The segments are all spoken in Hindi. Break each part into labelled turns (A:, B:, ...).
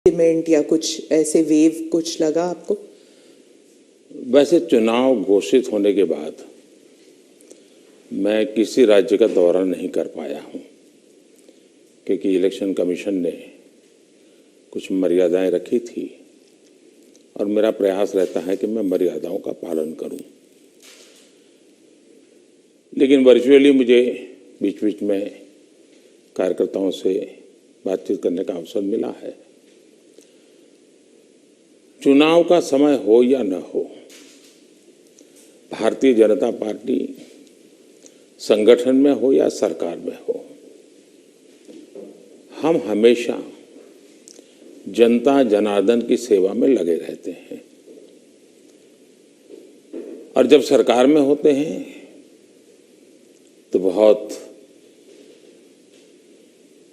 A: सेंटिमेंट या कुछ ऐसे वेव कुछ लगा आपको?
B: वैसे चुनाव घोषित होने के बाद मैं किसी राज्य का दौरा नहीं कर पाया हूं, क्योंकि इलेक्शन कमीशन ने कुछ मर्यादाएं रखी थी और मेरा प्रयास रहता है कि मैं मर्यादाओं का पालन करूं। लेकिन वर्चुअली मुझे बीच बीच में कार्यकर्ताओं से बातचीत करने का अवसर मिला है। चुनाव का समय हो या न हो, भारतीय जनता पार्टी संगठन में हो या सरकार में हो, हम हमेशा जनता जनार्दन की सेवा में लगे रहते हैं। और जब सरकार में होते हैं तो बहुत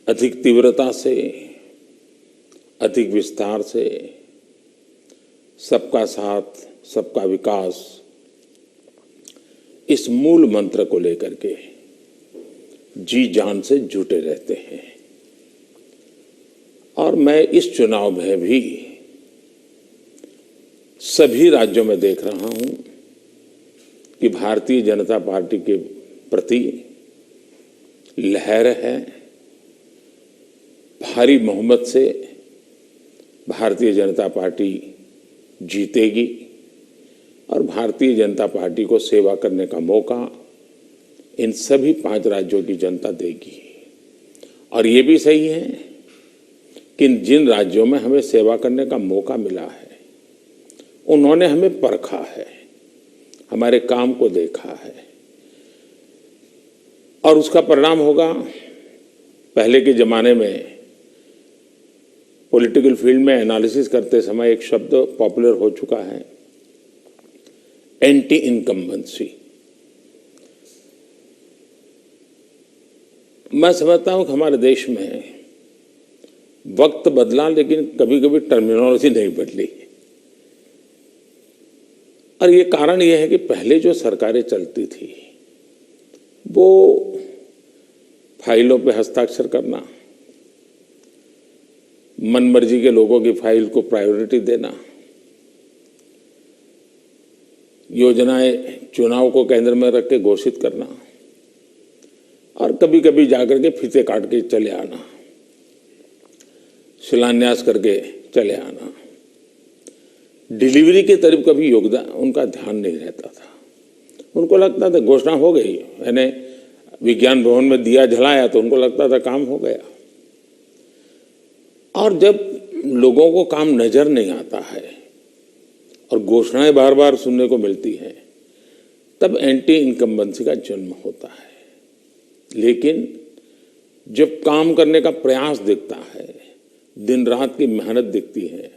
B: अधिक तीव्रता से, अधिक विस्तार से सबका साथ, सबका विकास, इस मूल मंत्र को लेकर के जी जान से जुटे रहते हैं। और मैं इस चुनाव में भी सभी राज्यों में देख रहा हूं कि भारतीय जनता पार्टी के प्रति लहर है। भारी बहुमत से भारतीय जनता पार्टी जीतेगी और भारतीय जनता पार्टी को सेवा करने का मौका इन सभी 5 राज्यों की जनता देगी। और ये भी सही है कि जिन राज्यों में हमें सेवा करने का मौका मिला है, उन्होंने हमें परखा है, हमारे काम को देखा है और उसका परिणाम होगा। पहले के ज़माने में पॉलिटिकल फील्ड में एनालिसिस करते समय एक शब्द पॉपुलर हो चुका है, एंटी इनकम्बेंसी। मैं समझता हूं कि हमारे देश में वक्त बदला, लेकिन कभी कभी टर्मिनोलॉजी नहीं बदली। और ये कारण ये है कि पहले जो सरकारें चलती थी वो फाइलों पे हस्ताक्षर करना, मनमर्जी के लोगों की फाइल को प्रायोरिटी देना, योजनाएं चुनाव को केंद्र में रख के घोषित करना और कभी कभी जाकर के फीते काट के चले आना, शिलान्यास करके चले आना। डिलीवरी के तरफ कभी योगदान उनका ध्यान नहीं रहता था। उनको लगता था घोषणा हो गई, मैंने विज्ञान भवन में दिया जलाया तो उनको लगता था काम हो गया। और जब लोगों को काम नजर नहीं आता है और घोषणाएं बार बार सुनने को मिलती हैं, तब एंटी इनकम्बेंसी का जन्म होता है। लेकिन जब काम करने का प्रयास दिखता है, दिन रात की मेहनत दिखती है,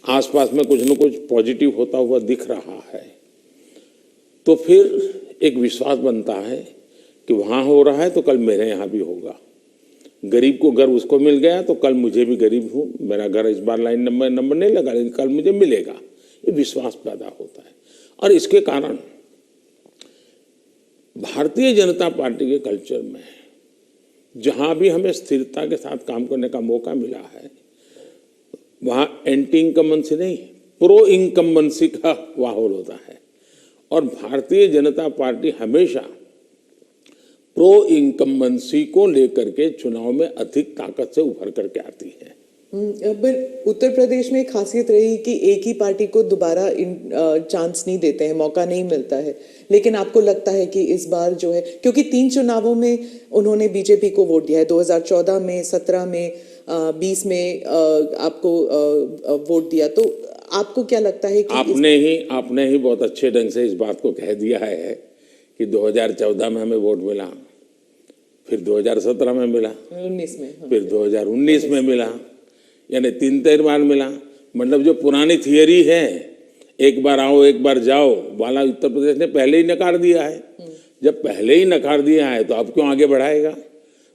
B: आसपास में कुछ न कुछ पॉजिटिव होता हुआ दिख रहा है, तो फिर एक विश्वास बनता है कि वहाँ हो रहा है तो कल मेरे यहाँ भी होगा। गरीब को घर उसको मिल गया तो कल मुझे भी, गरीब हूँ, मेरा घर इस बार लाइन नंबर नहीं लगा लेकिन कल मुझे मिलेगा। ये विश्वास पैदा होता है। और इसके कारण भारतीय जनता पार्टी के कल्चर में जहाँ भी हमें स्थिरता के साथ काम करने का मौका मिला है, वहाँ एंटी इनकम्बेंसी नहीं, प्रो इनकम्बेंसी का माहौल होता है। और भारतीय जनता पार्टी हमेशा प्रो इनकम्बेंसी को लेकर के चुनाव में अधिक ताकत से उभर करके आती है।
A: पर उत्तर प्रदेश में एक खासियत रही कि एक ही पार्टी को दोबारा चांस नहीं देते हैं, मौका नहीं मिलता है। लेकिन आपको लगता है कि इस बार जो है, क्योंकि 3 चुनावों में उन्होंने बीजेपी को वोट दिया है, 2014 में, 17 में, 20 में आपको वोट दिया, तो आपको क्या लगता है कि
B: आपने ही बहुत अच्छे ढंग से इस बात को कह दिया है कि 2014 में हमें वोट मिला, फिर 2017 में मिला,
A: 19 में, हाँ,
B: फिर 2019 में मिला, यानी 3 बार मिला। मतलब जो पुरानी थियरी है, एक बार आओ एक बार जाओ वाला, उत्तर प्रदेश ने पहले ही नकार दिया है। जब पहले ही नकार दिया है तो अब क्यों आगे बढ़ाएगा?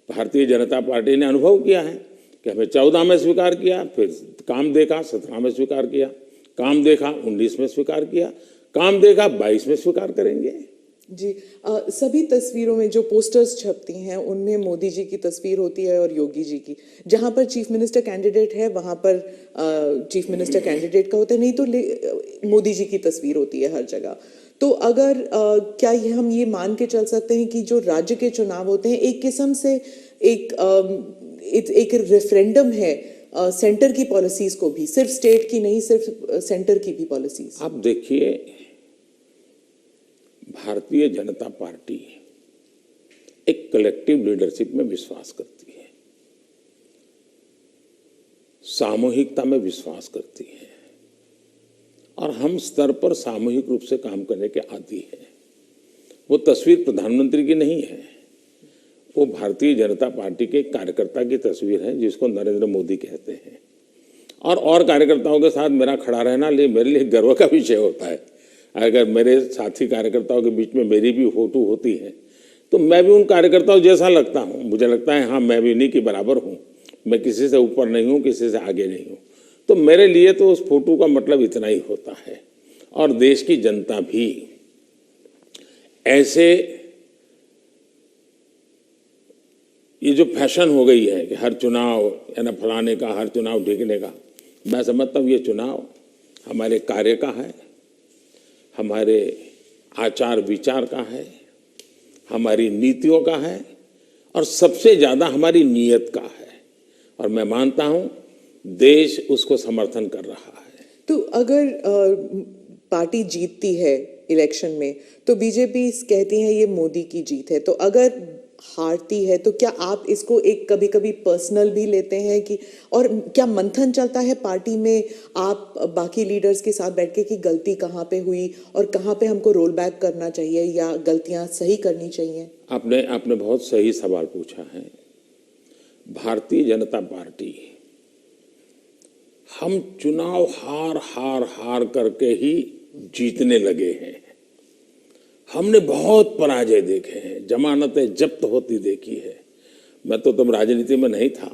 B: भारतीय जनता पार्टी ने अनुभव किया है कि हमें 14 में स्वीकार किया, फिर काम देखा 17 में स्वीकार किया, काम देखा 19 में स्वीकार किया, काम देखा 22 में स्वीकार करेंगे।
A: जी सभी तस्वीरों में जो पोस्टर्स छपती हैं उनमें मोदी जी की तस्वीर होती है और योगी जी की। जहां पर चीफ मिनिस्टर कैंडिडेट है वहां पर चीफ मिनिस्टर कैंडिडेट का होता है, नहीं तो मोदी जी की तस्वीर होती है हर जगह। तो अगर क्या ये हम ये मान के चल सकते हैं कि जो राज्य के चुनाव होते हैं एक किस्म से एक रेफरेंडम है सेंटर की पॉलिसीज को भी, सिर्फ स्टेट की नहीं, सिर्फ सेंटर की भी पॉलिसीज।
B: आप देखिए, भारतीय जनता पार्टी एक कलेक्टिव लीडरशिप में विश्वास करती है, सामूहिकता में विश्वास करती है और हम स्तर पर सामूहिक रूप से काम करने के आदी हैं। वो तस्वीर प्रधानमंत्री की नहीं है, वो भारतीय जनता पार्टी के कार्यकर्ता की तस्वीर है जिसको नरेंद्र मोदी कहते हैं। और कार्यकर्ताओं के साथ मेरा खड़ा रहना मेरे लिए गर्व का विषय होता है। अगर मेरे साथी कार्यकर्ताओं के बीच में मेरी भी फोटो होती है तो मैं भी उन कार्यकर्ताओं जैसा लगता हूँ। मुझे लगता है हाँ, मैं भी उन्हीं के बराबर हूँ, मैं किसी से ऊपर नहीं हूँ, किसी से आगे नहीं हूँ। तो मेरे लिए तो उस फोटो का मतलब इतना ही होता है। और देश की जनता भी ऐसे, ये जो फैशन हो गई है कि हर चुनाव या ना फलाने का, हर चुनाव ढीकने का, मैं समझता हूँ ये चुनाव हमारे कार्य का है, हमारे आचार विचार का है, हमारी नीतियों का है और सबसे ज़्यादा हमारी नीयत का है। और मैं मानता हूँ देश उसको समर्थन कर रहा है।
A: तो अगर पार्टी जीतती है इलेक्शन में तो बीजेपी कहती है ये मोदी की जीत है, तो अगर हारती है तो क्या आप इसको एक कभी कभी पर्सनल भी लेते हैं कि, और क्या मंथन चलता है पार्टी में आप बाकी लीडर्स के साथ बैठ के कि गलती कहाँ पे हुई और कहाँ पे हमको रोल बैक करना चाहिए या गलतियां सही करनी चाहिए?
B: आपने बहुत सही सवाल पूछा है। भारतीय जनता पार्टी, हम चुनाव हार करके ही जीतने लगे हैं। हमने बहुत पराजय देखे हैं, जमानतें जब्त होती देखी है। मैं तो तब राजनीति में नहीं था,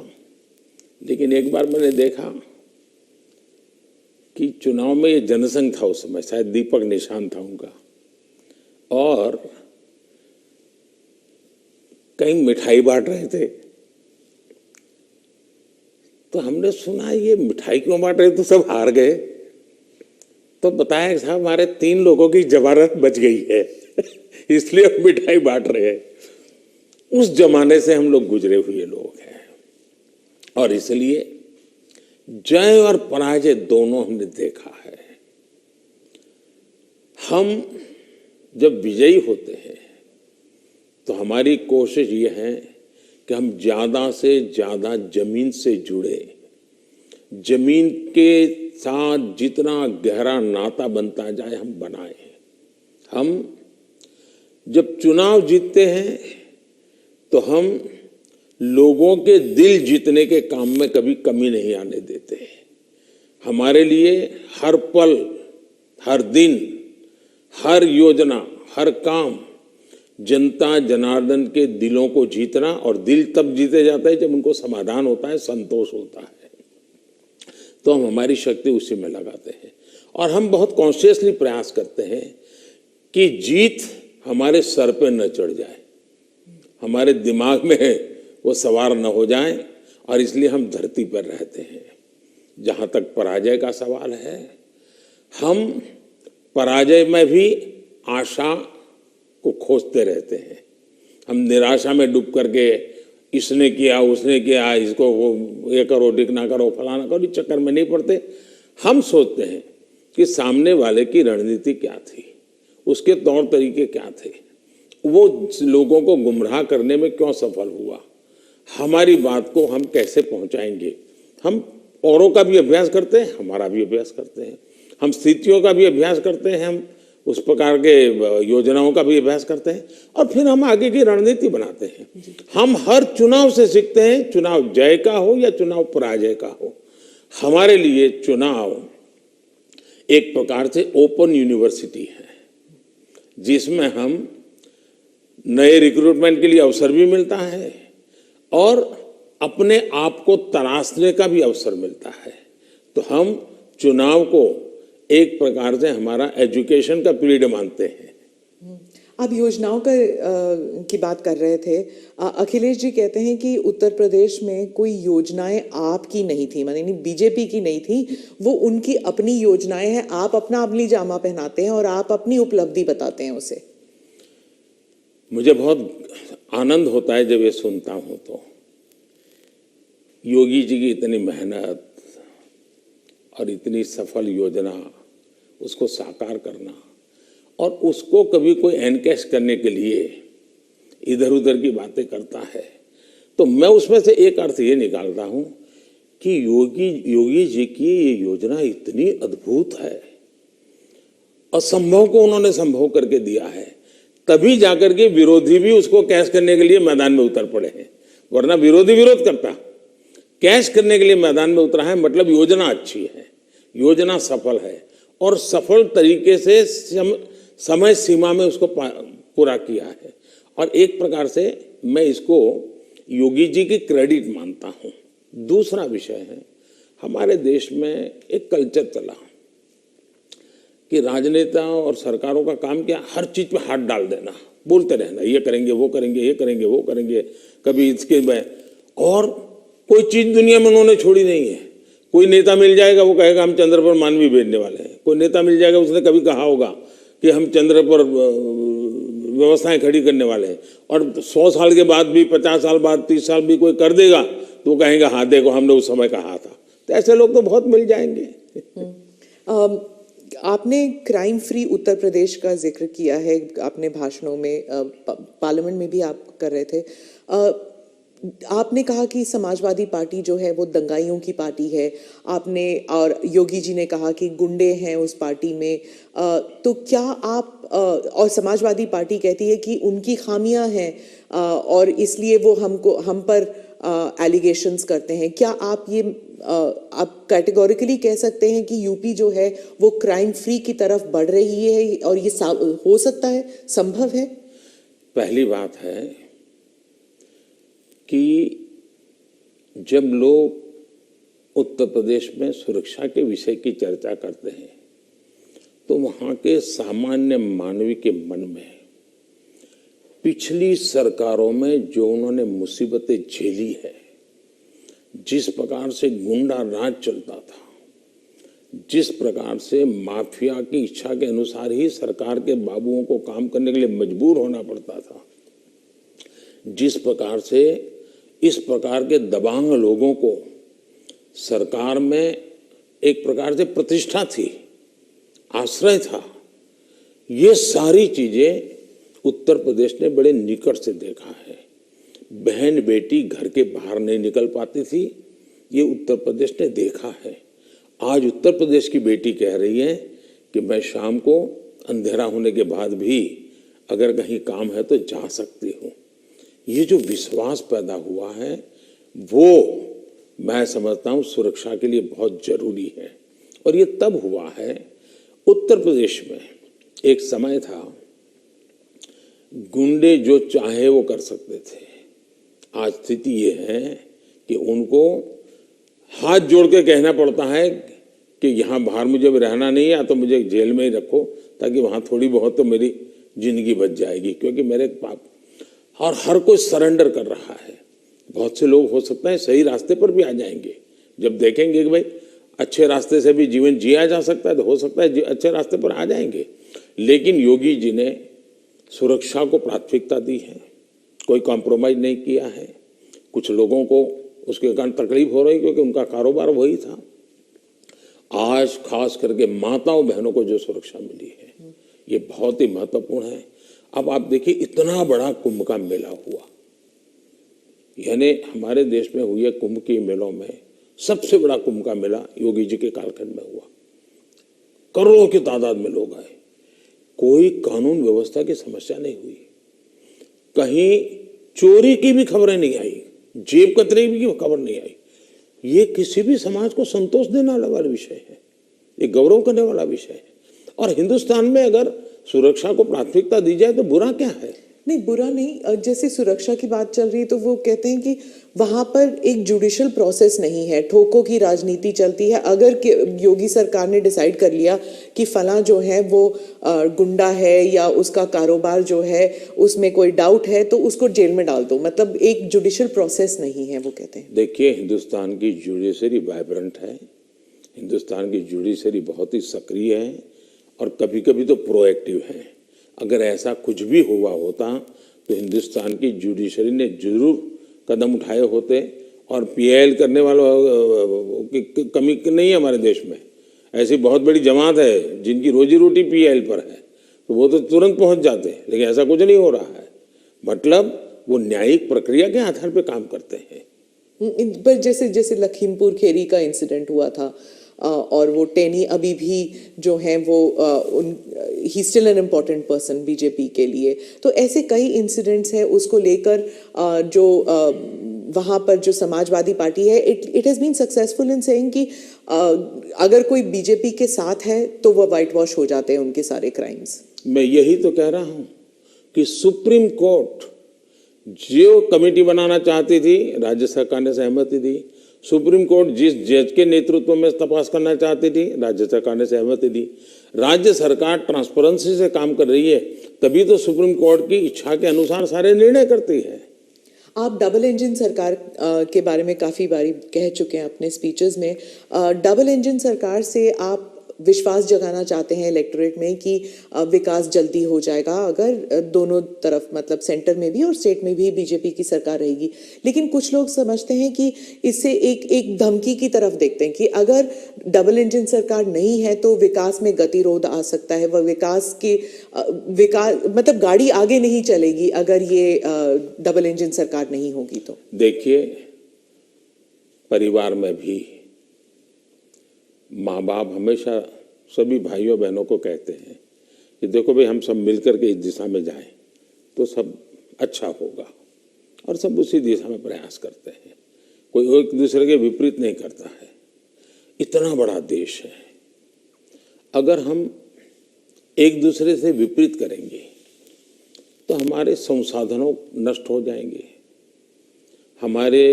B: लेकिन एक बार मैंने देखा कि चुनाव में ये जनसंघ था, उस समय शायद दीपक निशान था उनका, और कहीं मिठाई बांट रहे थे। तो हमने सुना ये मिठाई क्यों बांट रहे, तो सब हार गए। तो बताया साहब हमारे 3 लोगों की जमानत बच गई है इसलिए हम मिठाई बांट रहे हैं। उस जमाने से हम लोग गुजरे हुए लोग हैं और इसलिए जय और पराजय दोनों हमने देखा है। हम जब विजयी होते हैं तो हमारी कोशिश ये है कि हम ज्यादा से ज्यादा जमीन से जुड़े, जमीन के साथ जितना गहरा नाता बनता जाए हम बनाए। हम जब चुनाव जीतते हैं तो हम लोगों के दिल जीतने के काम में कभी कमी नहीं आने देते। हमारे लिए हर पल, हर दिन, हर योजना, हर काम जनता जनार्दन के दिलों को जीतना, और दिल तब जीते जाता है जब उनको समाधान होता है, संतोष होता है। तो हम हमारी शक्ति उसी में लगाते हैं और हम बहुत कॉन्शियसली प्रयास करते हैं कि जीत हमारे सर पे न चढ़ जाए, हमारे दिमाग में वो सवार न हो जाए, और इसलिए हम धरती पर रहते हैं। जहाँ तक पराजय का सवाल है, हम पराजय में भी आशा को खोजते रहते हैं। हम निराशा में डूब करके इसने किया, उसने किया, इसको वो ये करो, डिकना करो, फलाना करो, इस चक्कर में नहीं पड़ते। हम सोचते हैं कि सामने वाले की रणनीति क्या थी, उसके तौर तरीके क्या थे, वो लोगों को गुमराह करने में क्यों सफल हुआ, हमारी बात को हम कैसे पहुंचाएंगे। हम औरों का भी अभ्यास करते हैं, हमारा भी अभ्यास करते हैं, हम स्थितियों का भी अभ्यास करते हैं, हम उस प्रकार के योजनाओं का भी अभ्यास करते हैं और फिर हम आगे की रणनीति बनाते हैं। हम हर चुनाव से सीखते हैं, चुनाव जय का हो या चुनाव पराजय का हो। हमारे लिए चुनाव एक प्रकार से ओपन यूनिवर्सिटी है जिसमें हम नए रिक्रूटमेंट के लिए अवसर भी मिलता है और अपने आप को तराशने का भी अवसर मिलता है। तो हम चुनाव को एक प्रकार से हमारा एजुकेशन का पीरियड मानते हैं।
A: आप योजनाओं की बात कर रहे थे। अखिलेश जी कहते हैं कि उत्तर प्रदेश में कोई योजनाएं आपकी नहीं थी, माने नहीं बीजेपी की नहीं थी, वो उनकी अपनी योजनाएं हैं। आप अपना अमली जामा पहनाते हैं और आप अपनी उपलब्धि बताते हैं उसे।
B: मुझे बहुत आनंद होता है जब ये सुनता हूं तो योगी जी की इतनी मेहनत और इतनी सफल योजना, उसको साकार करना और उसको कभी कोई एनकैश करने के लिए इधर उधर की बातें करता है, तो मैं उसमें से एक अर्थ ये निकालता हूं कि योगी जी की ये योजना इतनी अद्भुत है, असंभव को उन्होंने संभव करके दिया है, तभी जाकर के विरोधी भी उसको कैश करने के लिए मैदान में उतर पड़े हैं। वरना विरोधी विरोध करता, कैश करने के लिए मैदान में उतरा है, मतलब योजना अच्छी है, योजना सफल है और सफल तरीके से समय सीमा में उसको पूरा किया है। और एक प्रकार से मैं इसको योगी जी की क्रेडिट मानता हूं। दूसरा विषय है, हमारे देश में एक कल्चर चला कि राजनेता और सरकारों का काम क्या, हर चीज पे हाथ डाल देना, बोलते रहना ये करेंगे वो करेंगे ये करेंगे वो करेंगे, कभी इसके में, और कोई चीज दुनिया में उन्होंने छोड़ी नहीं है। कोई नेता मिल जाएगा वो कहेगा हम चंद्र पर मानवी भेजने वाले हैं, कोई नेता मिल जाएगा उसने कभी कहा होगा कि हम चंद्र पर व्यवस्थाएं खड़ी करने वाले हैं, और 100 साल के बाद भी, 50 साल बाद, 30 साल भी कोई कर देगा तो वो कहेंगे हाँ देखो हमने उस समय कहा था। तो ऐसे लोग तो बहुत मिल जाएंगे।
A: आपने क्राइम फ्री उत्तर प्रदेश का जिक्र किया है अपने भाषणों में, पार्लियामेंट में भी आप कर रहे थे। आपने कहा कि समाजवादी पार्टी जो है वो दंगाइयों की पार्टी है, आपने, और योगी जी ने कहा कि गुंडे हैं उस पार्टी में। तो क्या आप, और समाजवादी पार्टी कहती है कि उनकी खामियां हैं और इसलिए वो हम पर एलिगेशंस करते हैं। क्या आप ये आप कैटेगोरिकली कह सकते हैं कि यूपी जो है वो क्राइम फ्री की तरफ बढ़ रही है और ये हो सकता है, संभव है?
B: पहली बात है कि जब लोग उत्तर प्रदेश में सुरक्षा के विषय की चर्चा करते हैं तो वहां के सामान्य मानवी के मन में पिछली सरकारों में जो उन्होंने मुसीबतें झेली है, जिस प्रकार से गुंडा राज चलता था, जिस प्रकार से माफिया की इच्छा के अनुसार ही सरकार के बाबुओं को काम करने के लिए मजबूर होना पड़ता था, जिस प्रकार से इस प्रकार के दबंग लोगों को सरकार में एक प्रकार से प्रतिष्ठा थी, आश्रय था, ये सारी चीजें उत्तर प्रदेश ने बड़े निकट से देखा है। बहन बेटी घर के बाहर नहीं निकल पाती थी, ये उत्तर प्रदेश ने देखा है। आज उत्तर प्रदेश की बेटी कह रही है कि मैं शाम को अंधेरा होने के बाद भी अगर कहीं काम है तो जा सकती हूँ। ये जो विश्वास पैदा हुआ है वो मैं समझता हूँ सुरक्षा के लिए बहुत जरूरी है। और ये तब हुआ है, उत्तर प्रदेश में एक समय था गुंडे जो चाहे वो कर सकते थे। आज स्थिति ये है कि उनको हाथ जोड़ के कहना पड़ता है कि यहाँ बाहर मुझे रहना नहीं है, या तो मुझे जेल में ही रखो ताकि वहाँ थोड़ी बहुत तो मेरी जिंदगी बच जाएगी, क्योंकि मेरे पाप, और हर कोई सरेंडर कर रहा है। बहुत से लोग हो सकता है सही रास्ते पर भी आ जाएंगे, जब देखेंगे कि भाई अच्छे रास्ते से भी जीवन जिया जा सकता है तो हो सकता है अच्छे रास्ते पर आ जाएंगे। लेकिन योगी जी ने सुरक्षा को प्राथमिकता दी है, कोई कॉम्प्रोमाइज नहीं किया है। कुछ लोगों को उसके कारण तकलीफ हो रही क्योंकि उनका कारोबार वही था। आज खास करके माताओं बहनों को जो सुरक्षा मिली है ये बहुत ही महत्वपूर्ण है। अब आप देखिए इतना बड़ा कुंभ का मेला हुआ, यानी हमारे देश में हुए कुंभ के मेलों में सबसे बड़ा कुंभ का मेला योगी जी के कालखंड में हुआ। करोड़ों की तादाद में लोग आए, कोई कानून व्यवस्था की समस्या नहीं हुई, कहीं चोरी की भी खबरें नहीं आई, जेब कतरे की खबर नहीं आई। ये किसी भी समाज को संतोष देने वाला विषय है, ये गौरव करने वाला विषय है। और हिंदुस्तान में अगर सुरक्षा को प्राथमिकता दी जाए तो बुरा क्या है?
A: नहीं, बुरा नहीं। जैसे सुरक्षा की बात चल रही है तो वो कहते हैं कि वहां पर एक जुडिशियल प्रोसेस नहीं है, ठोकों की राजनीति चलती है। अगर योगी सरकार ने डिसाइड कर लिया कि फला जो है वो गुंडा है या उसका कारोबार जो है उसमें कोई डाउट है तो उसको जेल में डाल दो, मतलब एक जुडिशियल प्रोसेस नहीं है, वो कहते हैं।
B: देखिए, हिंदुस्तान की जुडिशरी वाइब्रेंट है, हिंदुस्तान की जुडिशरी बहुत ही सक्रिय है और कभी कभी तो प्रोएक्टिव है। अगर ऐसा कुछ भी हुआ होता तो हिंदुस्तान की जुडिशरी ने जरूर कदम उठाए होते, और पीआईएल करने वालों की कमी नहीं है हमारे देश में। ऐसी बहुत बड़ी जमात है जिनकी रोजी रोटी पीआईएल पर है, तो वो तो तुरंत पहुंच जाते हैं, लेकिन ऐसा कुछ नहीं हो रहा है। मतलब वो न्यायिक प्रक्रिया के आधार पर काम करते हैं।
A: पर जैसे जैसे लखीमपुर खेरी का इंसिडेंट हुआ था, और वो टेनी अभी भी जो हैं वो he still an important person BJP के लिए, तो ऐसे कई इंसिडेंट्स हैं उसको लेकर जो वहाँ पर जो समाजवादी पार्टी है, it has been successful in saying कि अगर कोई बीजेपी के साथ है तो वह वाइट वॉश हो जाते हैं उनके सारे क्राइम्स।
B: मैं यही तो कह रहा हूँ कि सुप्रीम कोर्ट जो कमेटी बनाना चाहती थी, राज्य सरकार ने सहमति दी। सुप्रीम कोर्ट जिस जज के नेतृत्व में तपास करना चाहती थी, राज्य सरकार ने सहमति दी। राज्य सरकार ट्रांसपेरेंसी से काम कर रही है, तभी तो सुप्रीम कोर्ट की इच्छा के अनुसार सारे निर्णय करती है।
A: आप डबल इंजन सरकार के बारे में काफ़ी बारी कह चुके हैं अपने स्पीचेस में। डबल इंजन सरकार से आप विश्वास जगाना चाहते हैं इलेक्टोरेट में कि विकास जल्दी हो जाएगा अगर दोनों तरफ, मतलब सेंटर में भी और स्टेट में भी बीजेपी की सरकार रहेगी। लेकिन कुछ लोग समझते हैं कि इससे एक धमकी की तरफ देखते हैं कि अगर डबल इंजन सरकार नहीं है तो विकास में गतिरोध आ सकता है, वह विकास मतलब गाड़ी आगे नहीं चलेगी अगर ये डबल इंजन सरकार नहीं होगी तो।
B: देखिए, परिवार में भी माँ बाप हमेशा सभी भाइयों बहनों को कहते हैं कि देखो भाई, हम सब मिलकर के इस दिशा में जाएं तो सब अच्छा होगा, और सब उसी दिशा में प्रयास करते हैं। कोई एक दूसरे के विपरीत नहीं करता है। इतना बड़ा देश है, अगर हम एक दूसरे से विपरीत करेंगे तो हमारे संसाधनों नष्ट हो जाएंगे, हमारे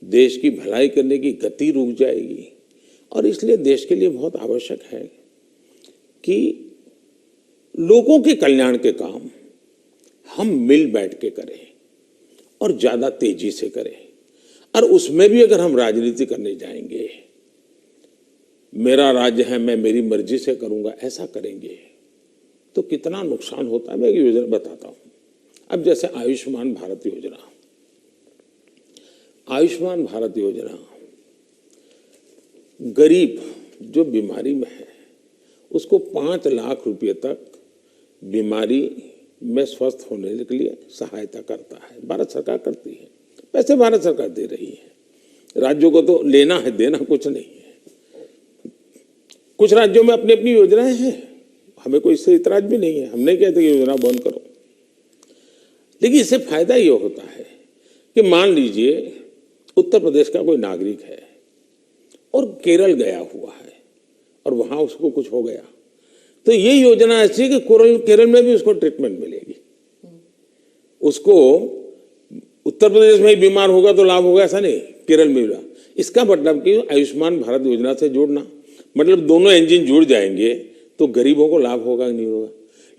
B: देश की भलाई करने की गति रुक जाएगी। और इसलिए देश के लिए बहुत आवश्यक है कि लोगों के कल्याण के काम हम मिल बैठ के करें और ज़्यादा तेजी से करें। और उसमें भी अगर हम राजनीति करने जाएंगे, मेरा राज्य है, मैं मेरी मर्जी से करूंगा, ऐसा करेंगे तो कितना नुकसान होता है। मैं एक योजना बताता हूँ। अब जैसे आयुष्मान भारत योजना, आयुष्मान भारत योजना गरीब जो बीमारी में है उसको 5 लाख रुपए तक बीमारी में स्वस्थ होने के लिए सहायता करता है। भारत सरकार करती है, पैसे भारत सरकार दे रही है। राज्यों को तो लेना है, देना कुछ नहीं है। कुछ राज्यों में अपनी अपनी योजनाएं हैं, हमें कोई इससे इतराज भी नहीं है। हम नहीं कहते कि योजना बंद करो, लेकिन इससे फायदा ये होता है कि मान लीजिए उत्तर प्रदेश का कोई नागरिक है और केरल गया हुआ है और वहां उसको कुछ हो गया, तो ये योजना ऐसी है कि केरल में भी उसको ट्रीटमेंट मिलेगी। उसको उत्तर प्रदेश में ही बीमार होगा तो लाभ होगा, ऐसा नहीं, केरल में भी। इसका मतलब कि आयुष्मान भारत योजना से जोड़ना, मतलब दोनों इंजन जुड़ जाएंगे तो गरीबों को लाभ होगा नहीं होगा।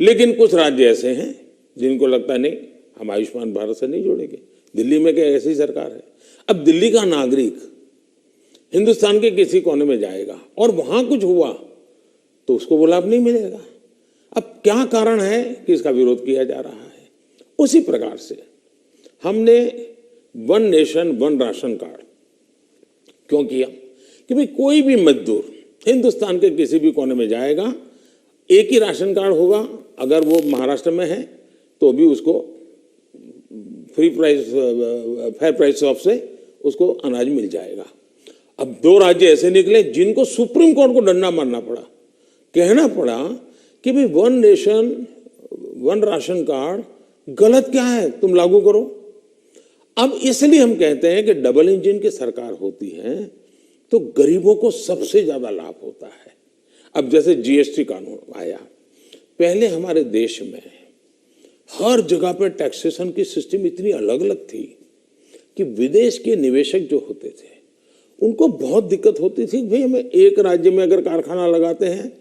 B: लेकिन कुछ राज्य ऐसे हैं जिनको लगता है नहीं, हम आयुष्मान भारत से नहीं जोड़ेंगे। दिल्ली में क्या ऐसी सरकार है? अब दिल्ली का नागरिक हिंदुस्तान के किसी कोने में जाएगा और वहां कुछ हुआ तो उसको वो लाभ नहीं मिलेगा। अब क्या कारण है कि इसका विरोध किया जा रहा है? उसी प्रकार से हमने one nation one ration card क्यों किया कि भाई कोई भी मजदूर हिंदुस्तान के किसी भी कोने में जाएगा, एक ही राशन कार्ड होगा। अगर वो महाराष्ट्र में है तो भी उसको फेयर प्राइस शॉप से उसको अनाज मिल जाएगा। अब 2 राज्य ऐसे निकले जिनको सुप्रीम कोर्ट को डंडा मारना पड़ा, कहना पड़ा कि भाई one nation one ration card गलत क्या है, तुम लागू करो। अब इसलिए हम कहते हैं कि डबल इंजन की सरकार होती है तो गरीबों को सबसे ज्यादा लाभ होता है। अब जैसे जीएसटी कानून आया, पहले हमारे देश में हर जगह पर टैक्सेशन की सिस्टम इतनी अलग अलग थी कि विदेश के निवेशक जो होते थे उनको बहुत दिक्कत होती थी। भाई हमें एक राज्य में अगर कारखाना लगाते हैं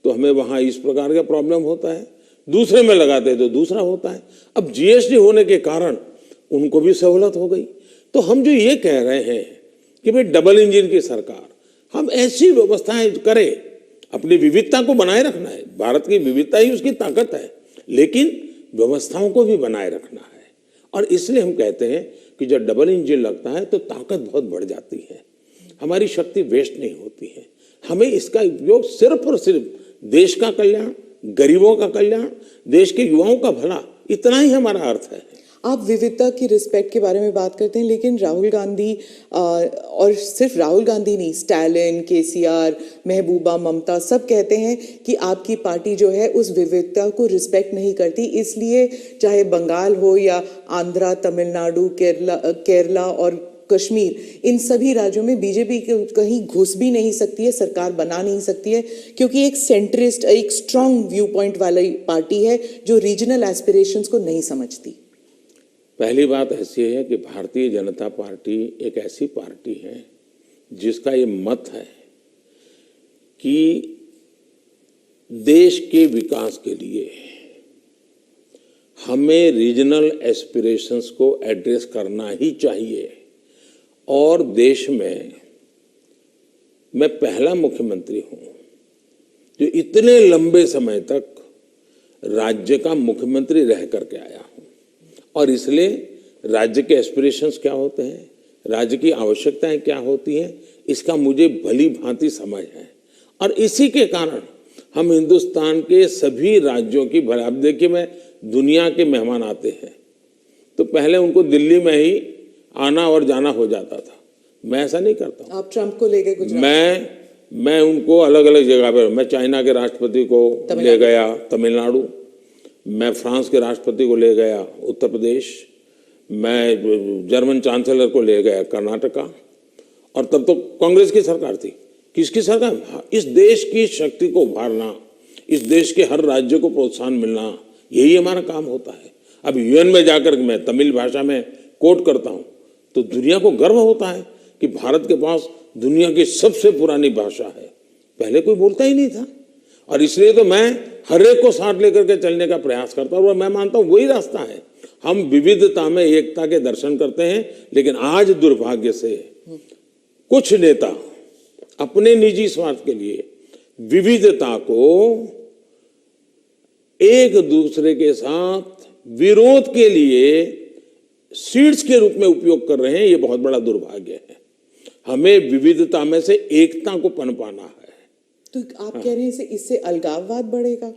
B: तो हमें वहाँ इस प्रकार का प्रॉब्लम होता है, दूसरे में लगाते हैं तो दूसरा होता है। अब जीएसटी होने के कारण उनको भी सहूलत हो गई। तो हम जो ये कह रहे हैं कि भाई डबल इंजन की सरकार, हम ऐसी व्यवस्थाएं करें, अपनी विविधता को बनाए रखना है, भारत की विविधता ही उसकी ताकत है, लेकिन व्यवस्थाओं को भी बनाए रखना है। और इसलिए हम कहते हैं कि जब डबल इंजन लगता है तो ताकत बहुत बढ़ जाती है, हमारी शक्ति वेस्ट नहीं होती है। हमें इसका उपयोग सिर्फ और सिर्फ देश का कल्याण, गरीबों का कल्याण, देश के युवाओं का भला, इतना ही हमारा अर्थ है।
A: आप विविधता की रिस्पेक्ट के बारे में बात करते हैं, लेकिन राहुल गांधी और सिर्फ राहुल गांधी नहीं, स्टालिन, केसीआर, महबूबा, ममता सब कहते हैं कि आपकी पार्टी जो है उस विविधता को रिस्पेक्ट नहीं करती, इसलिए चाहे बंगाल हो या आंध्रा, तमिलनाडु, केरला और कश्मीर, इन सभी राज्यों में बीजेपी कहीं घुस भी नहीं सकती है, सरकार बना नहीं सकती है, क्योंकि एक सेंट्रिस्ट, एक स्ट्रांग व्यू पॉइंट वाली पार्टी है जो रीजनल एस्पिरेशंस को नहीं समझती।
B: पहली बात ऐसी है कि भारतीय जनता पार्टी एक ऐसी पार्टी है जिसका ये मत है कि देश के विकास के लिए हमें रीजनल एस्पिरेशंस को एड्रेस करना ही चाहिए। और देश में मैं पहला मुख्यमंत्री हूं जो इतने लंबे समय तक राज्य का मुख्यमंत्री रह करके आया हूं, और इसलिए राज्य के एस्पिरेशंस क्या होते हैं, राज्य की आवश्यकताएं क्या होती हैं, इसका मुझे भली भांति समझ है। और इसी के कारण हम हिंदुस्तान के सभी राज्यों की, अब देखिए मैं दुनिया के मेहमान आते हैं तो पहले उनको दिल्ली में ही आना और जाना हो जाता था, मैं ऐसा नहीं करता हूं।
A: आप ट्रंप को ले गए गुजरात?
B: मैं उनको अलग अलग जगह पर, मैं चाइना के राष्ट्रपति को ले गया तमिलनाडु, मैं फ्रांस के राष्ट्रपति को ले गया उत्तर प्रदेश, मैं जर्मन चांसलर को ले गया कर्नाटका, और तब तो कांग्रेस की सरकार थी। किसकी सरकार? इस देश की शक्ति को उभारना, इस देश के हर राज्य को प्रोत्साहन मिलना, यही हमारा काम होता है। अब यूएन में जाकर मैं तमिल भाषा में कोट करता हूं तो दुनिया को गर्व होता है कि भारत के पास दुनिया की सबसे पुरानी भाषा है, पहले कोई बोलता ही नहीं था। और इसलिए तो मैं हर एक को साथ लेकर के चलने का प्रयास करता हूं, और मैं मानता हूं वही रास्ता है। हम विविधता में एकता के दर्शन करते हैं, लेकिन आज दुर्भाग्य से कुछ नेता अपने निजी स्वार्थ के लिए विविधता को एक दूसरे के साथ विरोध के लिए सीड्स के रूप में उपयोग कर रहे हैं। ये बहुत बड़ा दुर्भाग्य है। हमें विविधता में से एकता को पनपाना है।
A: तो आप कह रहे हैं इससे अलगाववाद बढ़ेगा?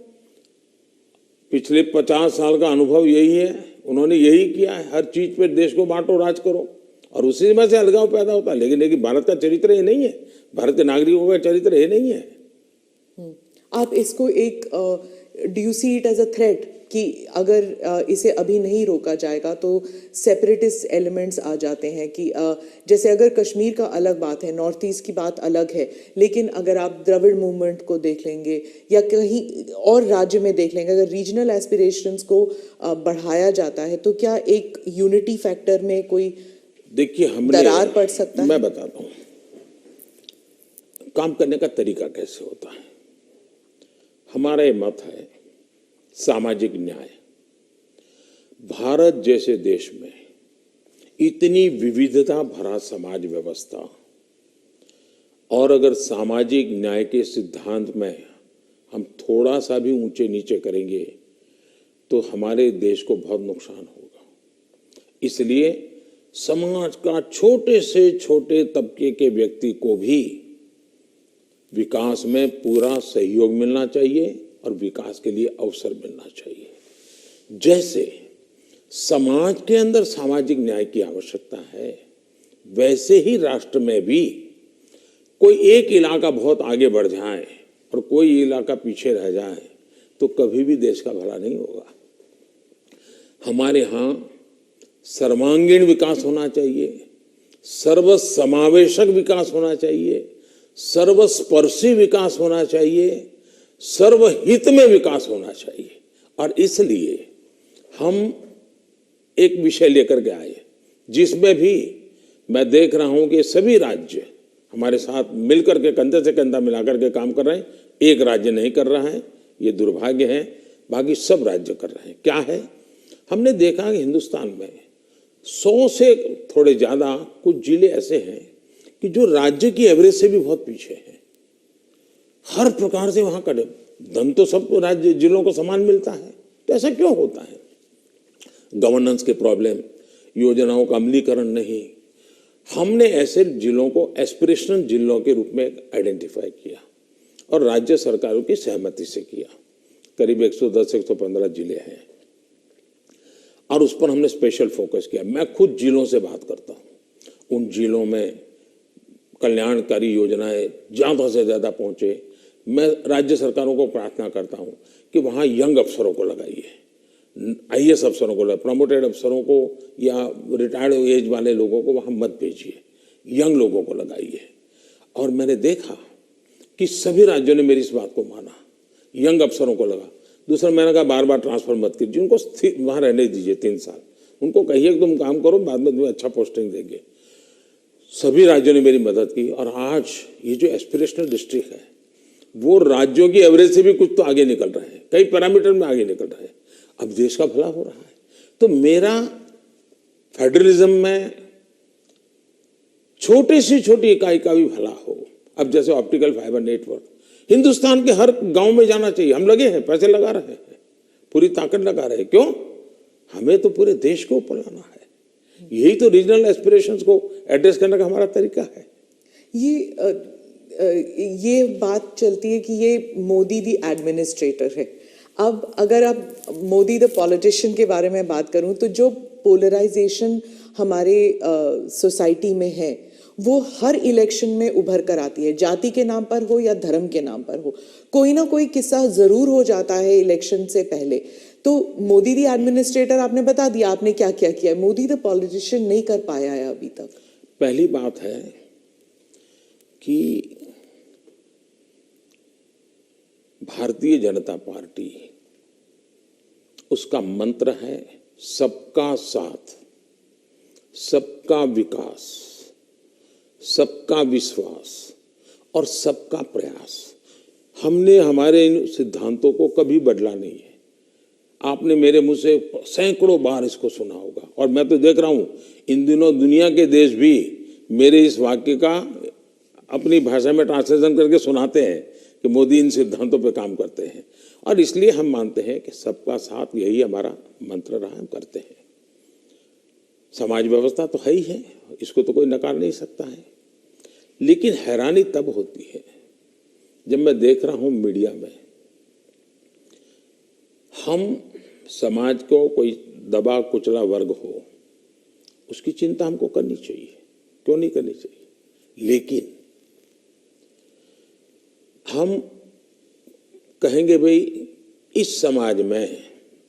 B: पिछले 50 साल का अनुभव यही है, उन्होंने यही किया है, हर चीज पे देश को बांटो, राज करो, और उसी में से अलगाव पैदा होता है। लेकिन भारत का चरित्र ये नहीं है, भारत के नागरिकों का चरित्र ये नहीं है।
A: आप इसको एक do you see it as a threat कि अगर इसे अभी नहीं रोका जाएगा तो सेपरेटिस्ट एलिमेंट्स आ जाते हैं कि जैसे अगर कश्मीर का अलग बात है, नॉर्थ ईस्ट की बात अलग है, लेकिन अगर आप द्रविड़ मूवमेंट को देख लेंगे या कहीं और राज्य में देख लेंगे, अगर रीजनल एस्पिरेशंस को बढ़ाया जाता है तो क्या एक यूनिटी फैक्टर में कोई
B: देखिए
A: दरार पड़ सकता है?
B: मैं बताता हूँ काम करने का तरीका कैसे होता है। हमारा ये मत है सामाजिक न्याय। भारत जैसे देश में इतनी विविधता भरा समाज व्यवस्था, और अगर सामाजिक न्याय के सिद्धांत में हम थोड़ा सा भी ऊंचे नीचे करेंगे तो हमारे देश को बहुत नुकसान होगा। इसलिए समाज का छोटे से छोटे तबके के व्यक्ति को भी विकास में पूरा सहयोग मिलना चाहिए और विकास के लिए अवसर मिलना चाहिए। जैसे समाज के अंदर सामाजिक न्याय की आवश्यकता है, वैसे ही राष्ट्र में भी कोई एक इलाका बहुत आगे बढ़ जाए और कोई इलाका पीछे रह जाए तो कभी भी देश का भला नहीं होगा। हमारे यहाँ सर्वांगीण विकास होना चाहिए, सर्वसमावेशक विकास होना चाहिए, सर्वस्पर्शी विकास होना चाहिए, सर्वहित में विकास होना चाहिए। और इसलिए हम एक विषय लेकर के आए जिसमें भी मैं देख रहा हूं कि सभी राज्य हमारे साथ मिलकर के कंधे से कंधा मिलाकर के काम कर रहे हैं। एक राज्य नहीं कर रहा है, ये दुर्भाग्य है, बाकी सब राज्य कर रहे हैं। क्या है, हमने देखा कि हिंदुस्तान में 100 से थोड़े ज़्यादा कुछ जिले ऐसे हैं कि जो राज्य की एवरेज से भी बहुत पीछे हैं। हर प्रकार से वहाँ का धन तो सबको राज्य जिलों को समान मिलता है, तो ऐसा क्यों होता है? गवर्नेंस के प्रॉब्लम, योजनाओं का अमलीकरण नहीं। हमने ऐसे जिलों को एस्पिरेशनल जिलों के रूप में आइडेंटिफाई किया और राज्य सरकारों की सहमति से किया। करीब 110-115 जिले हैं और उस पर हमने स्पेशल फोकस किया। मैं खुद जिलों से बात करता हूँ, उन जिलों में कल्याणकारी योजनाएं ज़्यादा से ज़्यादा पहुँचे। मैं राज्य सरकारों को प्रार्थना करता हूँ कि वहाँ यंग अफसरों को लगाइए, IAS अफसरों को, प्रमोटेड अफसरों को या रिटायर्ड एज वाले लोगों को वहाँ मत भेजिए, यंग लोगों को लगाइए। और मैंने देखा कि सभी राज्यों ने मेरी इस बात को माना, यंग अफसरों को लगा। दूसरा, मैंने कहा बार बार ट्रांसफर मत कीजिए, उनको वहाँ रहने दीजिए 3 साल, उनको कहिए कि तुम काम करो, बाद में तुम्हें अच्छा पोस्टिंग देंगे। सभी राज्यों ने मेरी मदद की और आज ये जो एस्पिरेशनल डिस्ट्रिक्ट है वो राज्यों की एवरेज से भी कुछ तो आगे निकल रहे हैं, कई पैरामीटर में आगे निकल रहे हैं। अब देश का भला हो रहा है। तो मेरा फेडरलिज्म में छोटी से छोटी इकाई का भी भला हो। अब जैसे ऑप्टिकल फाइबर नेटवर्क हिंदुस्तान के हर गांव में जाना चाहिए। हम लगे हैं, पैसे लगा रहे हैं, पूरी ताकत लगा रहे हैं। क्यों? हमें तो पूरे देश को ऊपर लाना है। यही तो रीजनल एस्पिरेशंस को एड्रेस करने का हमारा तरीका है।
A: ये बात चलती है कि ये मोदी दी एडमिनिस्ट्रेटर है। अब अगर आप मोदी द पॉलिटिशियन के बारे में बात करूं तो जो पोलराइजेशन हमारे सोसाइटी में है वो हर इलेक्शन में उभर कर आती है, जाति के नाम पर हो या धर्म के नाम पर हो। कोई ना कोई किस्सा जरूर हो जाता है इलेक्शन से पहले। तो मोदी दी एडमिनिस्ट्रेटर आपने बता दिया आपने क्या क्या किया है, मोदी द पॉलिटिशियन नहीं कर पाया है अभी तक।
B: पहली बात है कि भारतीय जनता पार्टी, उसका मंत्र है सबका साथ, सबका विकास, सबका विश्वास और सबका प्रयास। हमने हमारे इन सिद्धांतों को कभी बदला नहीं है। आपने मेरे मुंह से सैकड़ों बार इसको सुना होगा और मैं तो देख रहा हूं इन दिनों दुनिया के देश भी मेरे इस वाक्य का अपनी भाषा में ट्रांसलेशन करके सुनाते हैं कि मोदी इन सिद्धांतों पे काम करते हैं। और इसलिए हम मानते हैं कि सबका साथ, यही हमारा मंत्र रहा, हम करते हैं। समाज व्यवस्था तो है ही है, इसको तो कोई नकार नहीं सकता है। लेकिन हैरानी तब होती है जब मैं देख रहा हूं मीडिया में हम समाज को कोई दबा कुचला वर्ग हो, उसकी चिंता हमको करनी चाहिए, क्यों नहीं करनी चाहिए। लेकिन हम कहेंगे भाई इस समाज में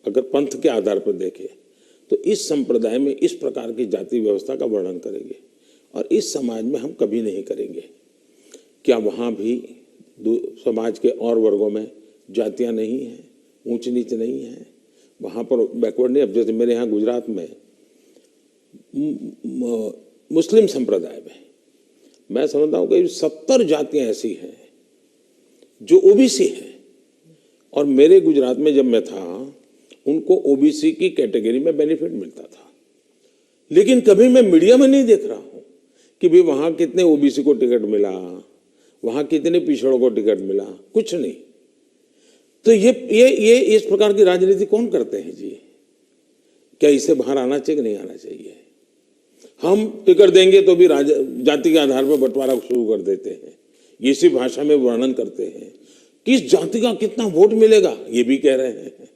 B: अगर पंथ के आधार पर देखें तो इस संप्रदाय में इस प्रकार की जाति व्यवस्था का वर्णन करेंगे और इस समाज में हम कभी नहीं करेंगे। क्या वहाँ भी समाज के और वर्गों में जातियाँ नहीं हैं, ऊंच नीच नहीं है, वहाँ पर बैकवर्ड नहीं। अब जैसे मेरे यहाँ गुजरात में मुस्लिम संप्रदाय में मैं समझता हूँ कि 70 जातियाँ ऐसी हैं जो ओबीसी हैं और मेरे गुजरात में जब मैं था उनको ओबीसी की कैटेगरी में बेनिफिट मिलता था। लेकिन कभी मैं मीडिया में नहीं देख रहा हूं कि भाई वहां कितने ओबीसी को टिकट मिला, वहां कितने पिछड़ों को टिकट मिला, कुछ नहीं। तो ये इस प्रकार की राजनीति कौन करते हैं जी? क्या इसे बाहर आना चाहिए कि नहीं आना चाहिए? हम टिकट देंगे तो भी जाति के आधार पर बंटवारा शुरू कर देते हैं, इसी भाषा में वर्णन करते हैं। किस जाति का कितना वोट मिलेगा ये भी कह रहे हैं।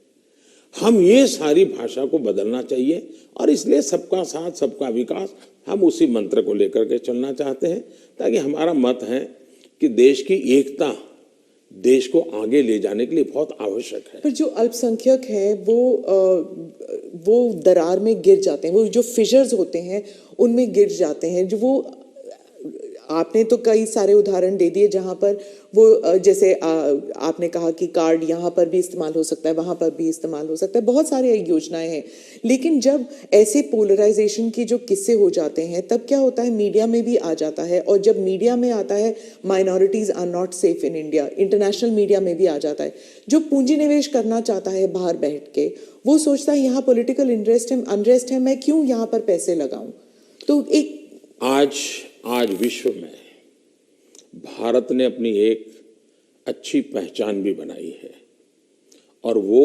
B: हम ये सारी भाषा को बदलना चाहिए और इसलिए सबका साथ सबका विकास, हम उसी मंत्र को लेकर के चलना चाहते हैं ताकि हमारा मत है कि देश की एकता देश को आगे ले जाने के लिए बहुत आवश्यक है।
A: पर जो अल्पसंख्यक हैं वो दरार में गिर जाते हैं, वो जो फिशर्स होते हैं उनमें गिर जाते हैं। जो वो आपने तो कई सारे उदाहरण दे दिए जहां पर वो जैसे आपने कहा कि कार्ड यहाँ पर भी इस्तेमाल हो सकता है, वहां पर भी इस्तेमाल हो सकता है, बहुत सारी योजनाएं हैं। लेकिन जब ऐसे पोलराइजेशन की जो किस्से हो जाते हैं तब क्या होता है, मीडिया में भी आ जाता है, और जब मीडिया में आता है minorities are not safe in India, international media में भी आ जाता है। जो पूंजी निवेश करना चाहता है बाहर बैठ के, वो सोचता है यहाँ पॉलिटिकल अनरेस्ट है, मैं क्यों यहाँ पर पैसे लगाऊं। तो एक
B: आज विश्व में भारत ने अपनी एक अच्छी पहचान भी बनाई है, और वो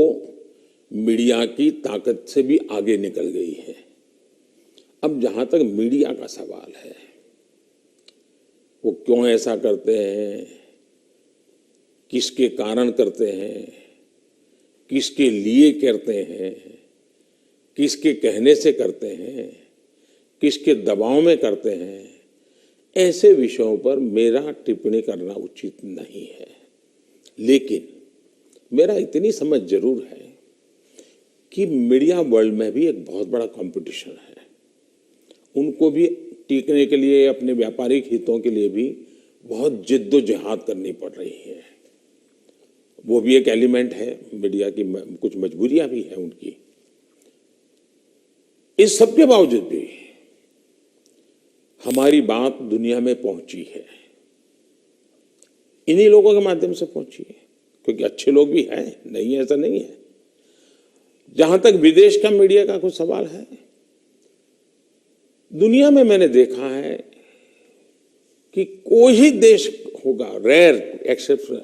B: मीडिया की ताकत से भी आगे निकल गई है। अब जहां तक मीडिया का सवाल है, वो क्यों ऐसा करते हैं, किसके कारण करते हैं, किसके लिए करते हैं, किसके कहने से करते हैं, किसके दबाव में करते हैं, ऐसे विषयों पर मेरा टिप्पणी करना उचित नहीं है। लेकिन मेरा इतनी समझ जरूर है कि मीडिया वर्ल्ड में भी एक बहुत बड़ा कंपटीशन है। उनको भी टिकने के लिए, अपने व्यापारिक हितों के लिए भी बहुत जिद्दोजहद करनी पड़ रही है। वो भी एक एलिमेंट है मीडिया की, कुछ मजबूरियां भी हैं उनकी। इस सब के बावजूद भी हमारी बात दुनिया में पहुंची है, इन्हीं लोगों के माध्यम से पहुंची है, क्योंकि अच्छे लोग भी हैं, नहीं ऐसा नहीं है। जहां तक विदेश का मीडिया का कुछ सवाल है, दुनिया में मैंने देखा है कि कोई ही देश होगा, रेयर एक्सेप्शन,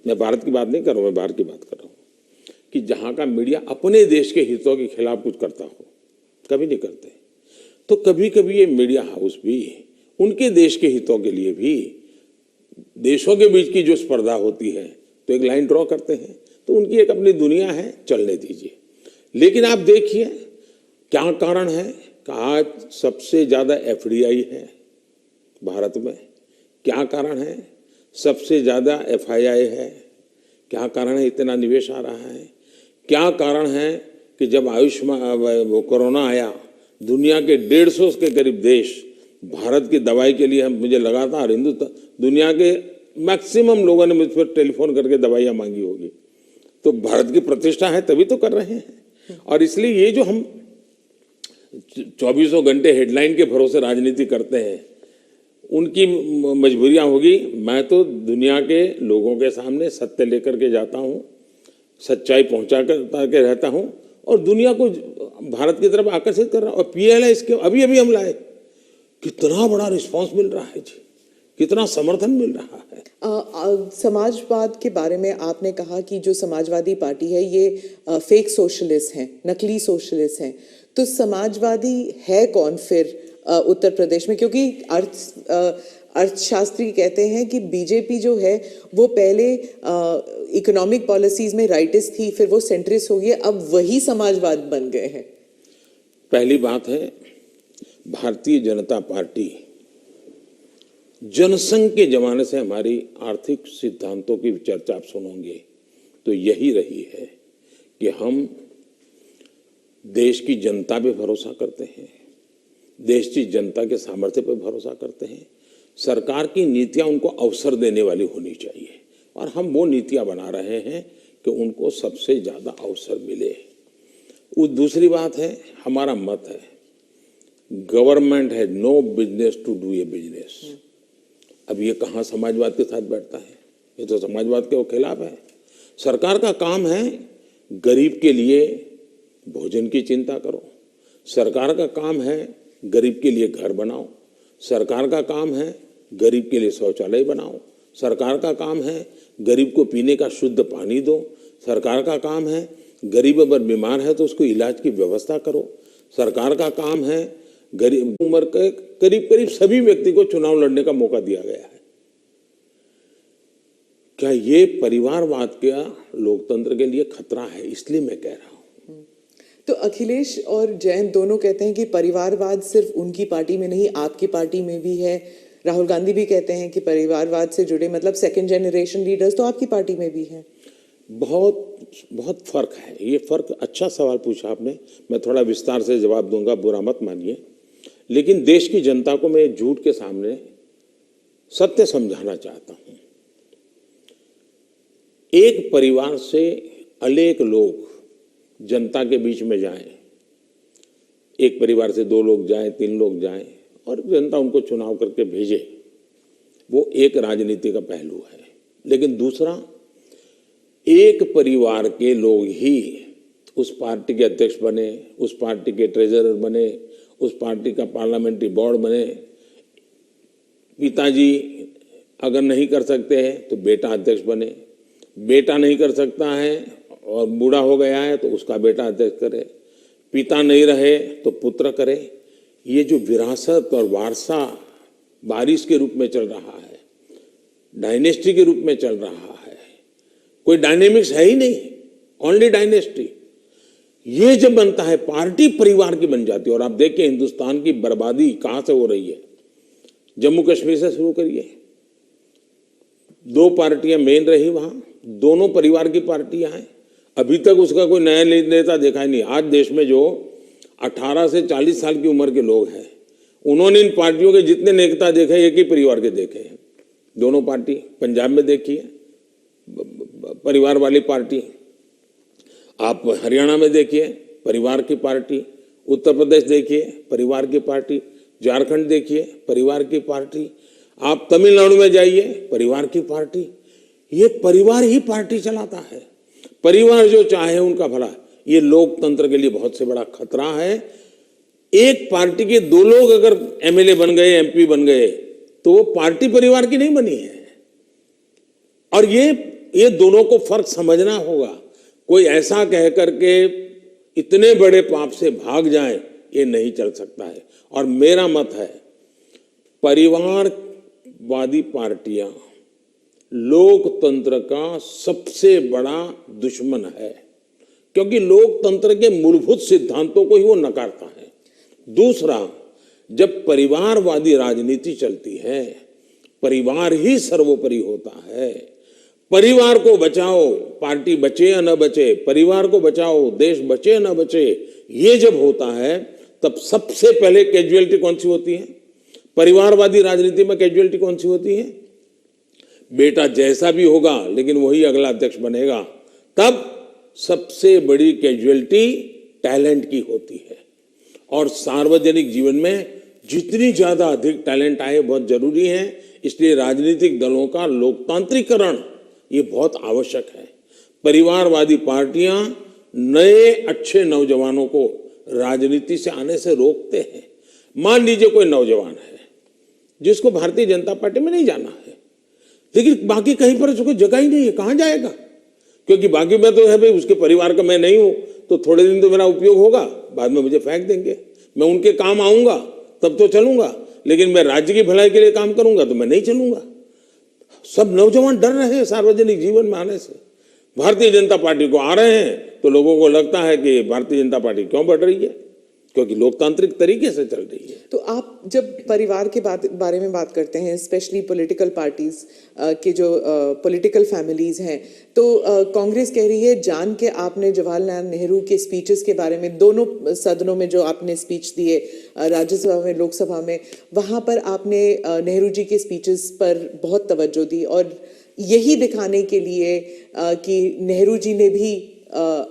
B: मैं भारत की बात नहीं कर रहा हूं, मैं बाहर की बात कर रहा हूं, कि जहां का मीडिया अपने देश के हितों के खिलाफ कुछ करता हो। कभी नहीं करते। तो कभी कभी ये मीडिया हाउस भी उनके देश के हितों के लिए भी, देशों के बीच की जो स्पर्धा होती है, तो एक लाइन ड्रॉ करते हैं। तो उनकी एक अपनी दुनिया है, चलने दीजिए। लेकिन आप देखिए क्या कारण है कि आज सबसे ज्यादा एफडीआई है भारत में। क्या कारण है? सबसे ज्यादा एफआईआई है। क्या कारण है इतना निवेश आ रहा है? क्या कारण है कि जब आयुष्मान कोरोना आया, दुनिया के 150 के करीब देश भारत की दवाई के लिए, मुझे लगा था हिंदुस्तान, दुनिया के मैक्सिमम लोगों ने मुझ पर टेलीफोन करके दवाइयां मांगी होगी। तो भारत की प्रतिष्ठा है तभी तो कर रहे हैं। और इसलिए ये जो हम 24 घंटे हेडलाइन के भरोसे राजनीति करते हैं, उनकी मजबूरियां होगी। मैं तो दुनिया के लोगों के सामने सत्य लेकर के जाता हूं, सच्चाई पहुंचा के रहता हूं, और दुनिया को भारत की तरफ आकर्षित कर रहा हूं। और पीएलआई इसके अभी हम लाए, कितना बड़ा रिस्पांस मिल रहा है जी, कितना समर्थन मिल रहा है।
A: समाजवाद के बारे में आपने कहा कि जो समाजवादी पार्टी है ये फेक सोशलिस्ट हैं, नकली सोशलिस्ट हैं। तो समाजवादी है कौन फिर उत्तर प्रदेश में? क्योंकि अर्थशास्त्री कहते हैं कि बीजेपी जो है वो पहले इकोनॉमिक पॉलिसीज में राइटिस्ट थी, फिर वो सेंट्रिस्ट हो गई, अब वही समाजवाद बन गए हैं।
B: पहली बात है, भारतीय जनता पार्टी जनसंघ के जमाने से हमारी आर्थिक सिद्धांतों की चर्चा आप सुनोगे तो यही रही है कि हम देश की जनता पे भरोसा करते हैं, देश की जनता के सामर्थ्य पे भरोसा करते हैं। सरकार की नीतियां उनको अवसर देने वाली होनी चाहिए, और हम वो नीतियां बना रहे हैं कि उनको सबसे ज्यादा अवसर मिले। दूसरी बात है, हमारा मत है, government has no business to do a business. अब ये कहाँ समाजवाद के साथ बैठता है? ये तो समाजवाद के खिलाफ है। सरकार का काम है गरीब के लिए भोजन की चिंता करो, सरकार का काम है गरीब के लिए घर बनाओ, सरकार का काम है गरीब के लिए शौचालय बनाओ, सरकार का काम है गरीब को पीने का शुद्ध पानी दो, सरकार का काम है गरीब अगर बीमार है तो उसको इलाज की व्यवस्था करो, सरकार का काम है गरीब उम्र के करीब सभी व्यक्ति को चुनाव लड़ने का मौका दिया गया है। क्या ये परिवारवाद का लोकतंत्र के लिए खतरा है? इसलिए मैं कह रहा हूं।
A: तो अखिलेश और जयंत दोनों कहते हैं कि परिवारवाद सिर्फ उनकी पार्टी में नहीं, आपकी पार्टी में भी है। राहुल गांधी भी कहते हैं कि परिवारवाद से जुड़े मतलब सेकंड जनरेशन लीडर्स तो आपकी पार्टी में भी हैं।
B: बहुत फर्क है। ये फर्क, अच्छा सवाल पूछा आपने, मैं थोड़ा विस्तार से जवाब दूंगा, बुरा मत मानिए। लेकिन देश की जनता को मैं झूठ के सामने सत्य समझाना चाहता हूं। एक परिवार से अनेक लोग जनता के बीच में जाएं, एक परिवार से 2 लोग जाएं, 3 लोग जाएं और जनता उनको चुनाव करके भेजे, वो एक राजनीति का पहलू है। लेकिन दूसरा, एक परिवार के लोग ही उस पार्टी के अध्यक्ष बने, उस पार्टी के ट्रेजरर बने, उस पार्टी का पार्लियामेंट्री बोर्ड बने। पिताजी अगर नहीं कर सकते हैं तो बेटा अध्यक्ष बने, बेटा नहीं कर सकता है और बूढ़ा हो गया है तो उसका बेटा अध्यक्ष करे, पिता नहीं रहे तो पुत्र करे। ये जो विरासत और वारसा बारिश के रूप में चल रहा है, डायनेस्टी के रूप में चल रहा है, कोई डायनेमिक्स है ही नहीं, ओनली डायनेस्टी। ये जब बनता है, पार्टी परिवार की बन जाती है। और आप देखिए हिंदुस्तान की बर्बादी कहां से हो रही है। जम्मू कश्मीर से शुरू करिए, 2 पार्टियां मेन रही वहां, दोनों परिवार की पार्टियां हैं। अभी तक उसका कोई नया नेता देखा ही नहीं। आज देश में जो 18 से 40 साल की उम्र के लोग हैं, उन्होंने इन पार्टियों के जितने नेता देखे एक ही परिवार के देखे हैं। दोनों पार्टी, पंजाब में देखिए परिवार वाली पार्टी, आप हरियाणा में देखिए परिवार की पार्टी, उत्तर प्रदेश देखिए परिवार की पार्टी, झारखंड देखिए परिवार की पार्टी, आप तमिलनाडु में जाइए परिवार की पार्टी। ये परिवार ही पार्टी चलाता है। परिवार जो चाहे उनका भला। ये लोकतंत्र के लिए बहुत से बड़ा खतरा है। एक पार्टी के 2 लोग अगर एमएलए बन गए, एमपी बन गए, तो वो पार्टी परिवार की नहीं बनी है। और ये दोनों को फर्क समझना होगा। कोई ऐसा कह करके इतने बड़े पाप से भाग जाए, ये नहीं चल सकता है। और मेरा मत है, परिवारवादी पार्टियां लोकतंत्र का सबसे बड़ा दुश्मन है, क्योंकि लोकतंत्र के मूलभूत सिद्धांतों को ही वो नकारता है। दूसरा, जब परिवारवादी राजनीति चलती है, परिवार ही सर्वोपरि होता है। परिवार को बचाओ, पार्टी बचे या न बचे, परिवार को बचाओ, देश बचे या न बचे, ये जब होता है तब सबसे पहले कैजुअलिटी कौन सी होती है? परिवारवादी राजनीति में कैजुअलिटी कौन सी होती है? बेटा जैसा भी होगा लेकिन वही अगला अध्यक्ष बनेगा। तब सबसे बड़ी कैजुअलिटी टैलेंट की होती है। और सार्वजनिक जीवन में जितनी ज्यादा अधिक टैलेंट आए बहुत जरूरी है। इसलिए राजनीतिक दलों का लोकतांत्रिकरण ये बहुत आवश्यक है। परिवारवादी पार्टियां नए अच्छे नौजवानों को राजनीति से आने से रोकते हैं। मान लीजिए कोई नौजवान है जिसको भारतीय जनता पार्टी में नहीं जाना है, लेकिन बाकी कहीं पर उसको जगह ही नहीं है, कहां जाएगा? क्योंकि बाकी में तो है भाई, उसके परिवार का मैं नहीं हूं तो थोड़े दिन तो मेरा उपयोग होगा, बाद में मुझे फेंक देंगे। मैं उनके काम आऊंगा तब तो चलूंगा, लेकिन मैं राज्य की भलाई के लिए काम करूंगा तो मैं नहीं चलूंगा। सब नौजवान डर रहे हैं सार्वजनिक जीवन में आने से। भारतीय जनता पार्टी को आ रहे हैं तो लोगों को लगता है कि भारतीय जनता पार्टी क्यों बढ़ रही है, क्योंकि लोकतांत्रिक तरीके से चल रही है।
A: तो आप जब परिवार के बारे में बात करते हैं, स्पेशली पॉलिटिकल पार्टीज के जो पॉलिटिकल फैमिलीज हैं, तो कांग्रेस कह रही है जान के आपने जवाहरलाल नेहरू के स्पीचेस के बारे में, दोनों सदनों में जो आपने स्पीच दिए, राज्यसभा में, लोकसभा में, वहां पर आपने नेहरू जी के स्पीचेस पर बहुत तवज्जो दी और यही दिखाने के लिए कि नेहरू जी ने भी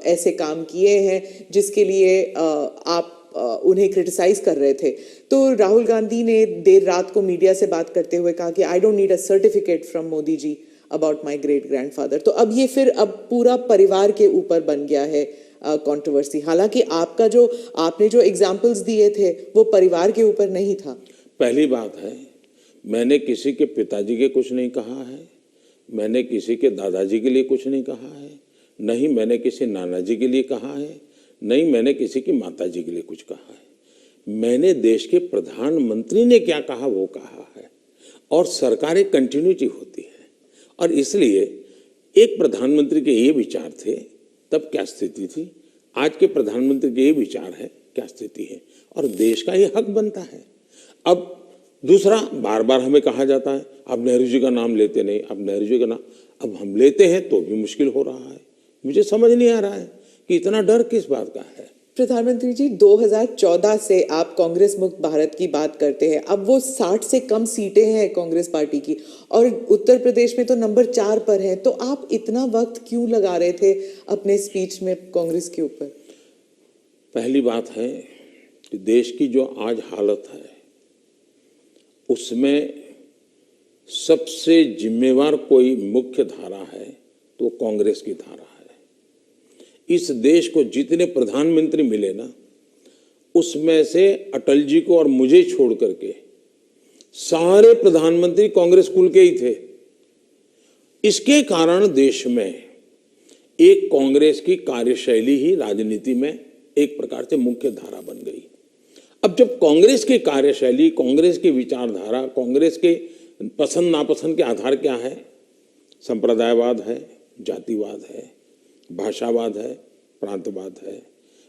A: ऐसे काम किए हैं जिसके लिए आप उन्हें क्रिटिसाइज कर रहे थे। तो राहुल गांधी ने देर रात को मीडिया से बात करते हुए कहा कि I don't need a certificate from Modi ji about my great grandfather. तो अब ये फिर अब पूरा परिवार के ऊपर बन गया है कंट्रोवर्सी। हालांकि आपने जो एग्जांपल्स दिए थे वो परिवार के ऊपर नहीं था।
B: पहली बात है, मैंने किसी के पिताजी के कुछ नहीं कहा है, मैंने किसी के दादाजी के लिए कुछ नहीं कहा है, नहीं मैंने किसी नाना जी के लिए कहा है, नहीं मैंने किसी की माता जी के लिए कुछ कहा है। मैंने देश के प्रधानमंत्री ने क्या कहा वो कहा है। और सरकार एक कंटिन्यूटी होती है, और इसलिए एक प्रधानमंत्री के ये विचार थे तब क्या स्थिति थी, आज के प्रधानमंत्री के ये विचार है क्या स्थिति है, और देश का ये हक बनता है। अब दूसरा, बार बार हमें कहा जाता है आप नेहरू जी का नाम लेते नहीं, आप नेहरू जी का नाम, अब हम लेते हैं तो भी मुश्किल हो रहा है। मुझे समझ नहीं आ रहा है कि इतना डर किस बात का है।
A: प्रधानमंत्री जी, 2014 से आप कांग्रेस मुक्त भारत की बात करते हैं। अब वो 60 से कम सीटें हैं कांग्रेस पार्टी की, और उत्तर प्रदेश में तो नंबर 4 पर है। तो आप इतना वक्त क्यों लगा रहे थे अपने स्पीच में कांग्रेस के ऊपर?
B: पहली बात है कि देश की जो आज हालत है उसमें सबसे जिम्मेवार कोई मुख्य धारा है तो कांग्रेस की धारा है। इस देश को जितने प्रधानमंत्री मिले ना, उसमें से अटल जी को और मुझे छोड़ करके सारे प्रधानमंत्री कांग्रेस कुल के ही थे। इसके कारण देश में एक कांग्रेस की कार्यशैली ही राजनीति में एक प्रकार से मुख्य धारा बन गई। अब जब कांग्रेस की कार्यशैली, कांग्रेस की विचारधारा, कांग्रेस के पसंद नापसंद के आधार क्या है? संप्रदायवाद है, जातिवाद है, भाषावाद है, प्रांतवाद है,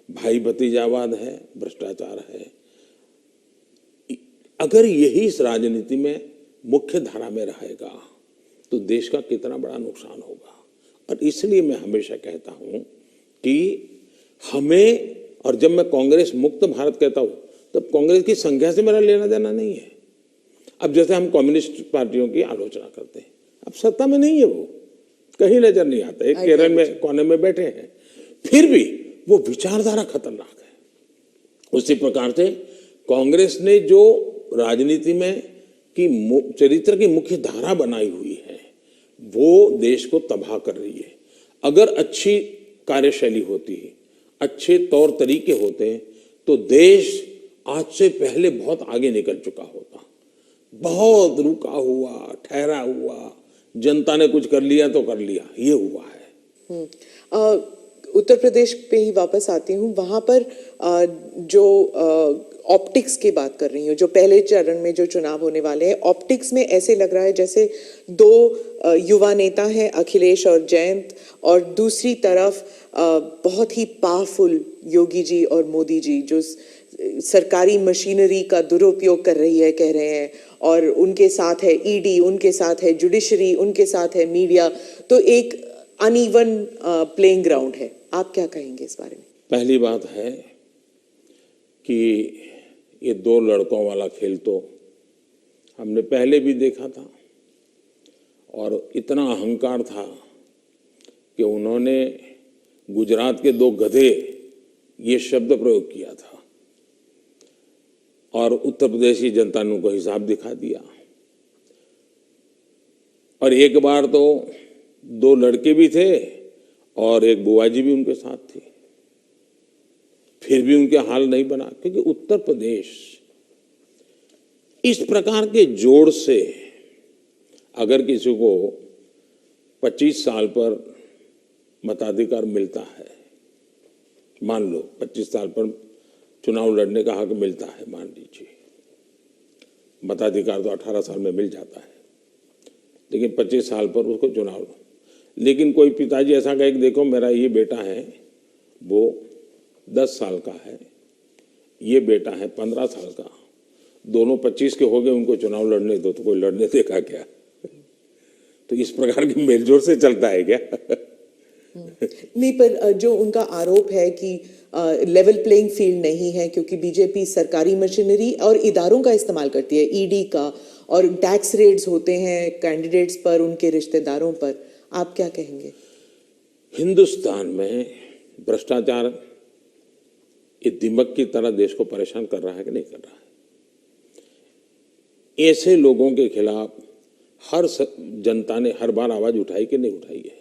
B: भाई भतीजावाद है, भ्रष्टाचार है। अगर यही इस राजनीति में मुख्य धारा में रहेगा तो देश का कितना बड़ा नुकसान होगा। और इसलिए मैं हमेशा कहता हूं कि हमें, और जब मैं कांग्रेस मुक्त भारत कहता हूं तब कांग्रेस की संख्या से मेरा लेना देना नहीं है। अब जैसे हम कम्युनिस्ट पार्टियों की आलोचना करते हैं, अब सत्ता में नहीं है, वो कहीं नजर नहीं आता, एक केरल में कोने में बैठे हैं, फिर भी वो विचारधारा खतरनाक है। उसी प्रकार से कांग्रेस ने जो राजनीति में की चरित्र की मुख्य धारा बनाई हुई है वो देश को तबाह कर रही है। अगर अच्छी कार्यशैली होती है, अच्छे तौर तरीके होते तो देश आज से पहले बहुत आगे निकल चुका होता। बहुत रुका हुआ, ठहरा हुआ, जनता ने कुछ कर लिया तो कर लिया, ये हुआ है।
A: उत्तर प्रदेश पे ही वापस आती हूँ। वहां पर जो ऑप्टिक्स की बात कर रही हूँ, जो पहले चरण में जो चुनाव होने वाले हैं, ऑप्टिक्स में ऐसे लग रहा है जैसे दो युवा नेता हैं, अखिलेश और जयंत, और दूसरी तरफ बहुत ही पावरफुल योगी जी और मोदी जी, जो सरकारी मशीनरी का दुरुपयोग कर रही है, कह रहे हैं, और उनके साथ है ईडी, उनके साथ है जुडिशरी, उनके साथ है मीडिया। तो एक अनइवन प्लेइंग ग्राउंड है। आप क्या कहेंगे इस बारे में?
B: पहली बात है कि ये दो लड़कों वाला खेल तो हमने पहले भी देखा था, और इतना अहंकार था कि उन्होंने गुजरात के दो गधे ये शब्द प्रयोग किया था, और उत्तर प्रदेश की जनता ने उनको हिसाब दिखा दिया। और एक बार तो दो लड़के भी थे और एक बुआ जी भी उनके साथ थी, फिर भी उनके हाल नहीं बना। क्योंकि उत्तर प्रदेश इस प्रकार के जोड़ से, अगर किसी को 25 साल पर मताधिकार मिलता है, मान लो 25 साल पर चुनाव लड़ने का हक मिलता है, मान लीजिए, मताधिकार तो 18 साल में मिल जाता है, लेकिन 25 साल पर उसको चुनाव लो। लेकिन कोई पिताजी ऐसा कहे कि देखो मेरा ये बेटा है वो 10 साल का है, ये बेटा है 15 साल का, दोनों 25 के हो गए, उनको चुनाव लड़ने दो, तो कोई लड़ने देगा क्या? तो इस प्रकार की मेलजोल से चलता है क्या?
A: नहीं, पर जो उनका आरोप है कि लेवल प्लेइंग फील्ड नहीं है, क्योंकि बीजेपी सरकारी मशीनरी और इदारों का इस्तेमाल करती है, ईडी का, और टैक्स रेड्स होते हैं कैंडिडेट्स पर, उनके रिश्तेदारों पर। आप क्या कहेंगे?
B: हिंदुस्तान में भ्रष्टाचार ये दिमक की तरह देश को परेशान कर रहा है कि नहीं कर रहा है? ऐसे लोगों के खिलाफ हर जनता ने हर बार आवाज उठाई कि नहीं उठाई है?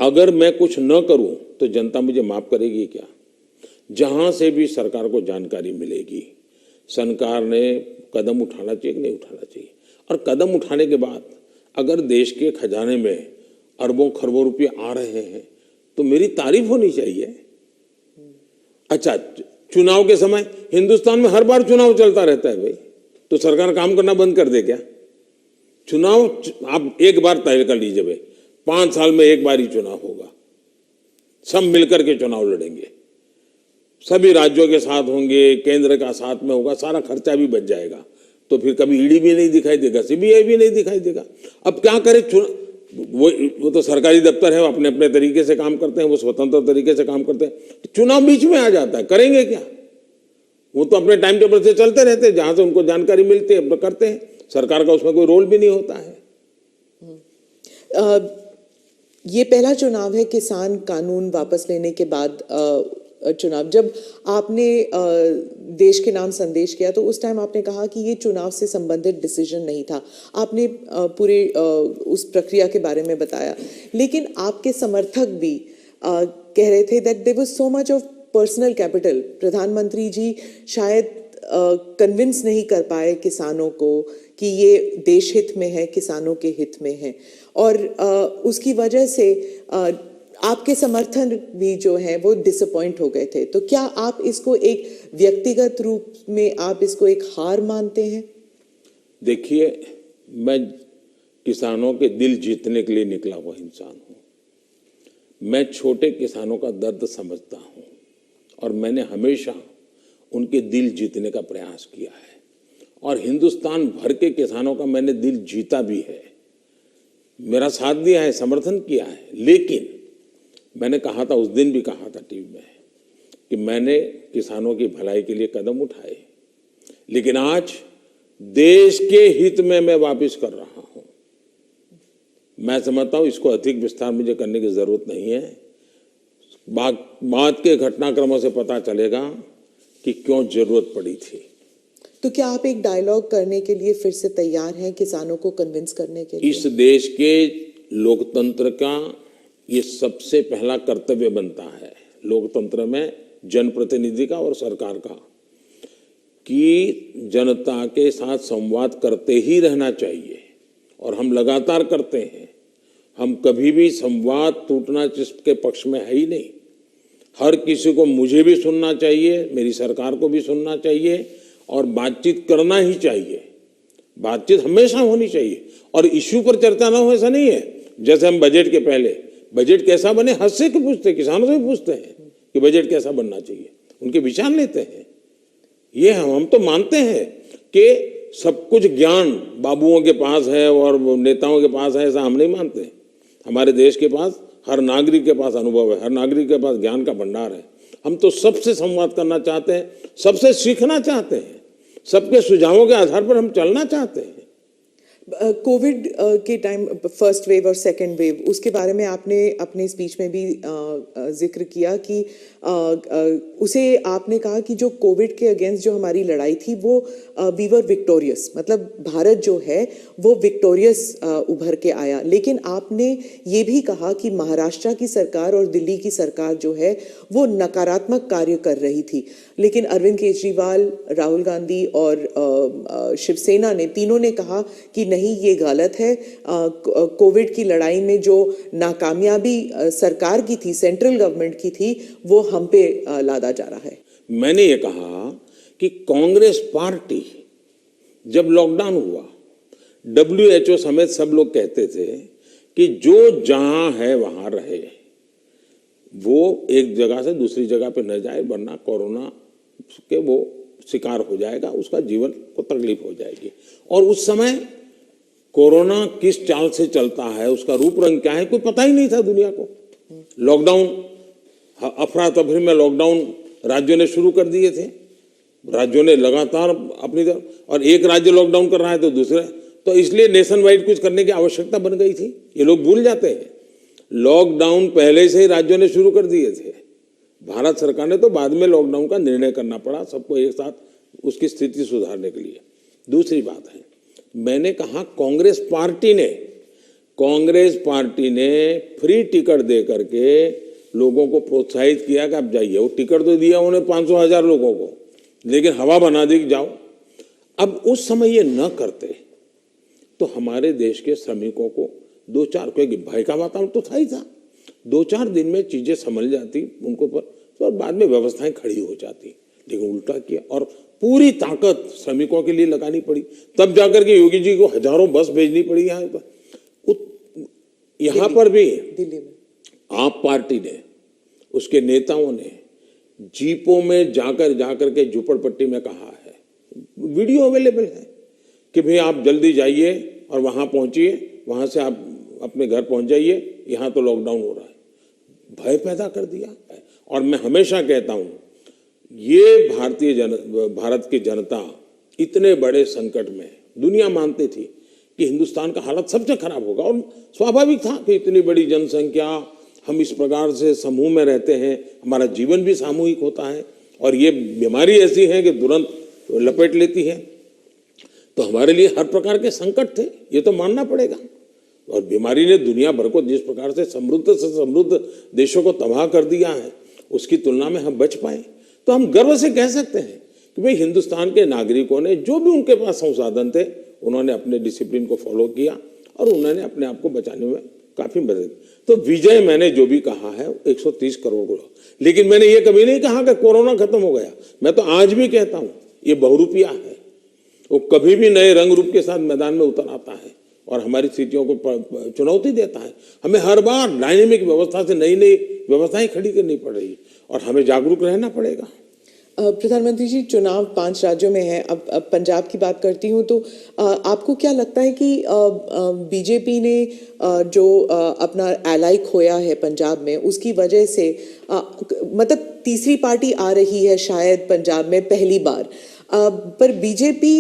B: अगर मैं कुछ न करूं तो जनता मुझे माफ करेगी क्या? जहां से भी सरकार को जानकारी मिलेगी, सरकार ने कदम उठाना चाहिए कि नहीं उठाना चाहिए? और कदम उठाने के बाद अगर देश के खजाने में अरबों खरबों रुपये आ रहे हैं तो मेरी तारीफ होनी चाहिए। अच्छा, चुनाव के समय हिंदुस्तान में हर बार चुनाव चलता रहता है भाई, तो सरकार काम करना बंद कर दे क्या? चुनाव आप एक बार तय कर लीजिए भाई, 5 साल में एक बार ही चुनाव होगा, सब मिलकर के चुनाव लड़ेंगे, सभी राज्यों के साथ होंगे, केंद्र का साथ में होगा, सारा खर्चा भी बच जाएगा, तो फिर कभी ईडी भी नहीं दिखाई देगा, सीबीआई भी नहीं दिखाई देगा। अब क्या करे? वो तो सरकारी दफ्तर है, वो अपने अपने तरीके से काम करते हैं, वो स्वतंत्र तरीके से काम करते हैं। चुनाव बीच में आ जाता है, करेंगे क्या? वो तो अपने टाइम टेबल से चलते रहते हैं, जहां से उनको जानकारी मिलती है अपना करते हैं। सरकार का उसमें कोई रोल भी नहीं होता है।
A: ये पहला चुनाव है किसान कानून वापस लेने के बाद चुनाव। जब आपने देश के नाम संदेश किया तो उस टाइम आपने कहा कि ये चुनाव से संबंधित डिसीजन नहीं था। आपने पूरे उस प्रक्रिया के बारे में बताया, लेकिन आपके समर्थक भी कह रहे थे that there was so much of personal capital. प्रधानमंत्री जी शायद कन्विंस नहीं कर पाए किसानों को कि ये देश हित में है, किसानों के हित में है, और उसकी वजह से आपके समर्थन भी जो है वो डिसअपॉइंट हो गए थे। तो क्या आप इसको एक व्यक्तिगत रूप में आप इसको एक हार मानते हैं?
B: देखिए, मैं किसानों के दिल जीतने के लिए निकला हुआ इंसान हूँ। मैं छोटे किसानों का दर्द समझता हूँ और मैंने हमेशा उनके दिल जीतने का प्रयास किया है, और हिंदुस्तान भर के किसानों का मैंने दिल जीता भी है, मेरा साथ दिया है, समर्थन किया है। लेकिन मैंने कहा था, उस दिन भी कहा था टीवी में, कि मैंने किसानों की भलाई के लिए कदम उठाए, लेकिन आज देश के हित में मैं वापस कर रहा हूं। मैं समझता हूं इसको अधिक विस्तार मुझे करने की जरूरत नहीं है। बाद के घटनाक्रमों से पता चलेगा कि क्यों जरूरत पड़ी थी।
A: तो क्या आप एक डायलॉग करने के लिए फिर से तैयार हैं, किसानों को कन्विंस करने के लिए?
B: इस देश के लोकतंत्र का ये सबसे पहला कर्तव्य बनता है, लोकतंत्र में जनप्रतिनिधि का और सरकार का, कि जनता के साथ संवाद करते ही रहना चाहिए, और हम लगातार करते हैं। हम कभी भी संवाद टूटना जिसके पक्ष में है ही नहीं। हर किसी को, मुझे भी सुनना चाहिए, मेरी सरकार को भी सुनना चाहिए, और बातचीत करना ही चाहिए। बातचीत हमेशा होनी चाहिए, और इश्यू पर चर्चा ना हो ऐसा नहीं है। जैसे हम बजट के पहले बजट कैसा बने हद से क्यों पूछते हैं, किसानों से भी पूछते हैं कि बजट कैसा बनना चाहिए, उनके विचार लेते हैं। ये हम तो मानते हैं कि सब कुछ ज्ञान बाबुओं के पास है और नेताओं के पास है, ऐसा हम नहीं मानते। हमारे देश के पास, हर नागरिक के पास अनुभव है, हर नागरिक के पास ज्ञान का भंडार है। हम तो सबसे संवाद करना चाहते हैं, सबसे सीखना चाहते हैं, सबके सुझावों के आधार पर हम चलना चाहते हैं।
A: कोविड के टाइम फर्स्ट वेव और सेकंड वेव, उसके बारे में आपने अपने स्पीच में भी जिक्र किया कि उसे आपने कहा कि जो कोविड के अगेंस्ट जो हमारी लड़ाई थी वो वी वर विक्टोरियस, मतलब भारत जो है वो विक्टोरियस उभर के आया। लेकिन आपने ये भी कहा कि महाराष्ट्र की सरकार और दिल्ली की सरकार जो है वो नकारात्मक कार्य कर रही थी, लेकिन अरविंद केजरीवाल, राहुल गांधी और शिवसेना ने, तीनों ने कहा कि नहीं, ये गलत है। कोविड की लड़ाई में जो नाकामयाबी सरकार की थी, सेंट्रल गवर्नमेंट की थी, वो हम पे लादा जा रहा है।
B: मैंने ये कहा कि कांग्रेस पार्टी, जब लॉकडाउन हुआ, WHO समेत सब लोग कहते थे कि जो जहां है वहां रहे, वो एक जगह से दूसरी जगह पे न जाए, वरना कोरोना के वो शिकार हो जाएगा, उसका जीवन को तकलीफ हो जाएगी। और उस समय कोरोना किस चाल से चलता है, उसका रूप रंग क्या है, कोई पता ही नहीं था दुनिया को। लॉकडाउन, अफरा तफरी में लॉकडाउन राज्यों ने शुरू कर दिए थे, राज्यों ने लगातार अपनी तरफ, और एक राज्य लॉकडाउन कर रहा है तो दूसरे, तो इसलिए नेशन वाइड कुछ करने की आवश्यकता बन गई थी। ये लोग भूल जाते हैं, लॉकडाउन पहले से ही राज्यों ने शुरू कर दिए थे। भारत सरकार ने तो बाद में लॉकडाउन का निर्णय करना पड़ा सबको एक साथ, उसकी स्थिति सुधारने के लिए। दूसरी बात है, मैंने कहा कांग्रेस पार्टी ने फ्री टिकट दे करके लोगों को प्रोत्साहित किया कि आप जाइए। वो टिकट तो दिया उन्हें 500,000 लोगों को, लेकिन हवा बना दी कि जाओ। अब उस समय ये न करते तो हमारे देश के श्रमिकों को 2-4, क्योंकि भय का वातावरण तो था ही था, 2-4 दिन में चीजें संभल जाती उनको पर, तो बाद में व्यवस्थाएं खड़ी हो जाती। लेकिन उल्टा किया और पूरी ताकत श्रमिकों के लिए लगानी पड़ी। तब जाकर के योगी जी को हजारों बस भेजनी पड़ी यहाँ पर भी
A: दिल्ली में
B: आप पार्टी ने, उसके नेताओं ने जीपों में जाकर के झुपड़पट्टी में कहा है, वीडियो अवेलेबल है, कि भाई आप जल्दी जाइए और वहां पहुंचिए, वहां से आप अपने घर पहुंच जाइए, यहाँ तो लॉकडाउन हो रहा है। भय पैदा कर दिया। और मैं हमेशा कहता हूँ, ये भारत की जनता इतने बड़े संकट में, दुनिया मानती थी कि हिंदुस्तान का हालत सबसे खराब होगा, और स्वाभाविक था कि इतनी बड़ी जनसंख्या, हम इस प्रकार से समूह में रहते हैं, हमारा जीवन भी सामूहिक होता है, और ये बीमारी ऐसी है कि तुरंत लपेट लेती है, तो हमारे लिए हर प्रकार के संकट थे, ये तो मानना पड़ेगा। और बीमारी ने दुनिया भर को जिस प्रकार से समृद्ध देशों को तबाह कर दिया है, उसकी तुलना में हम बच पाए, तो हम गर्व से कह सकते हैं कि भाई हिंदुस्तान के नागरिकों ने जो भी उनके पास संसाधन थे, उन्होंने अपने डिसिप्लिन को फॉलो किया और उन्होंने अपने आप को बचाने में काफी मदद। तो विजय मैंने जो भी कहा है 130 करोड़ को, लेकिन मैंने ये कभी नहीं कहा कि कोरोना खत्म हो गया। मैं तो आज भी कहता हूं ये बहुरूपिया है, वो कभी भी नए रंग रूप के साथ मैदान में उतर आता है और हमारी स्थितियों को चुनौती देता है। हमें हर बार डायनेमिक व्यवस्था से नई नई व्यवस्थाएं खड़ी करनी पड़ रही और हमें जागरूक रहना पड़ेगा।
A: प्रधानमंत्री जी, चुनाव 5 राज्यों में है। अब पंजाब की बात करती हूँ, तो आपको क्या लगता है कि बीजेपी ने जो अपना एलाई खोया है पंजाब में, उसकी वजह से मतलब तीसरी पार्टी आ रही है शायद पंजाब में पहली बार, पर बीजेपी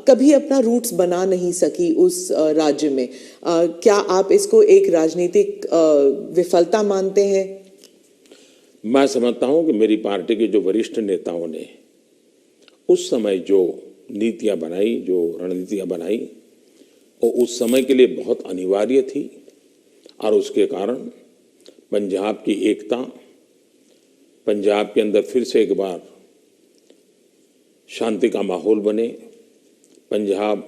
A: कभी अपना रूट्स बना नहीं सकी उस राज्य में। क्या आप इसको एक राजनीतिक विफलता मानते हैं?
B: मैं समझता हूं कि मेरी पार्टी के जो वरिष्ठ नेताओं ने उस समय जो नीतियां बनाई, जो रणनीतियां बनाई, वो उस समय के लिए बहुत अनिवार्य थी, और उसके कारण पंजाब की एकता, पंजाब के अंदर फिर से एक बार शांति का माहौल बने, पंजाब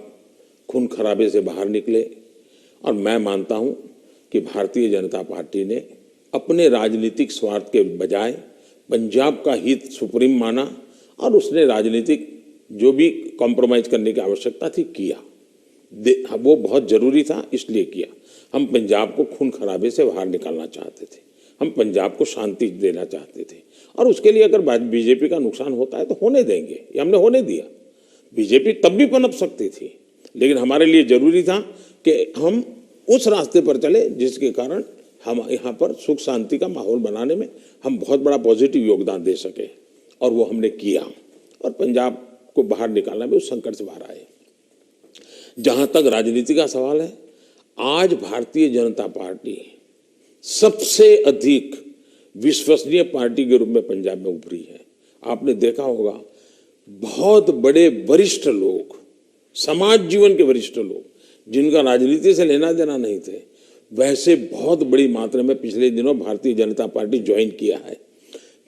B: खून खराबे से बाहर निकले। और मैं मानता हूं कि भारतीय जनता पार्टी ने अपने राजनीतिक स्वार्थ के बजाय पंजाब का हित सुप्रीम माना, और उसने राजनीतिक जो भी कॉम्प्रोमाइज करने की आवश्यकता थी किया, वो बहुत जरूरी था, इसलिए किया। हम पंजाब को खून खराबे से बाहर निकालना चाहते थे, हम पंजाब को शांति देना चाहते थे, और उसके लिए अगर बीजेपी का नुकसान होता है तो होने देंगे, ये हमने होने दिया। बीजेपी तब भी पनप सकती थी, लेकिन हमारे लिए जरूरी था कि हम उस रास्ते पर चले जिसके कारण हम यहाँ पर सुख शांति का माहौल बनाने में हम बहुत बड़ा पॉजिटिव योगदान दे सके, और वो हमने किया, और पंजाब को बाहर निकालना में उस संकट से बाहर आए। जहां तक राजनीति का सवाल है, आज भारतीय जनता पार्टी सबसे अधिक विश्वसनीय पार्टी के रूप में पंजाब में उभरी है। आपने देखा होगा, बहुत बड़े वरिष्ठ लोग, समाज जीवन के वरिष्ठ लोग, जिनका राजनीति से लेना देना नहीं थे, वैसे बहुत बड़ी मात्रा में पिछले दिनों भारतीय जनता पार्टी ज्वाइन किया है।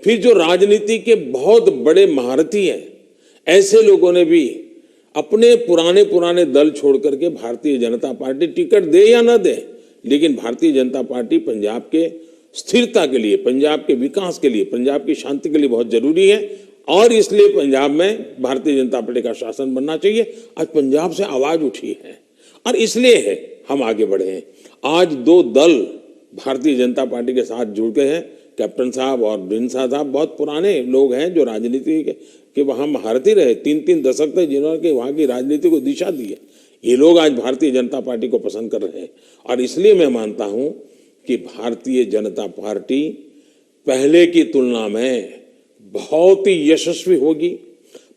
B: फिर जो राजनीति के बहुत बड़े महारथी हैं, ऐसे लोगों ने भी अपने पुराने दल छोड़ करके भारतीय जनता पार्टी, टिकट दे या न दे, लेकिन भारतीय जनता पार्टी पंजाब के स्थिरता के लिए, पंजाब के विकास के लिए, पंजाब की शांति के लिए बहुत जरूरी है, और इसलिए पंजाब में भारतीय जनता पार्टी का शासन बनना चाहिए। आज पंजाब से आवाज उठी है, और इसलिए है हम आगे बढ़े हैं। आज 2 दल भारतीय जनता पार्टी के साथ जुड़ गए हैं, कैप्टन साहब और ढींडसा साहब बहुत पुराने लोग हैं जो राजनीति के वहाँ महारथी रहे, 3-3 दशक तक जिन्होंने वहाँ की राजनीति को दिशा दी है। ये लोग आज भारतीय जनता पार्टी को पसंद कर रहे हैं, और इसलिए मैं मानता हूँ कि भारतीय जनता पार्टी पहले की तुलना में बहुत ही यशस्वी होगी।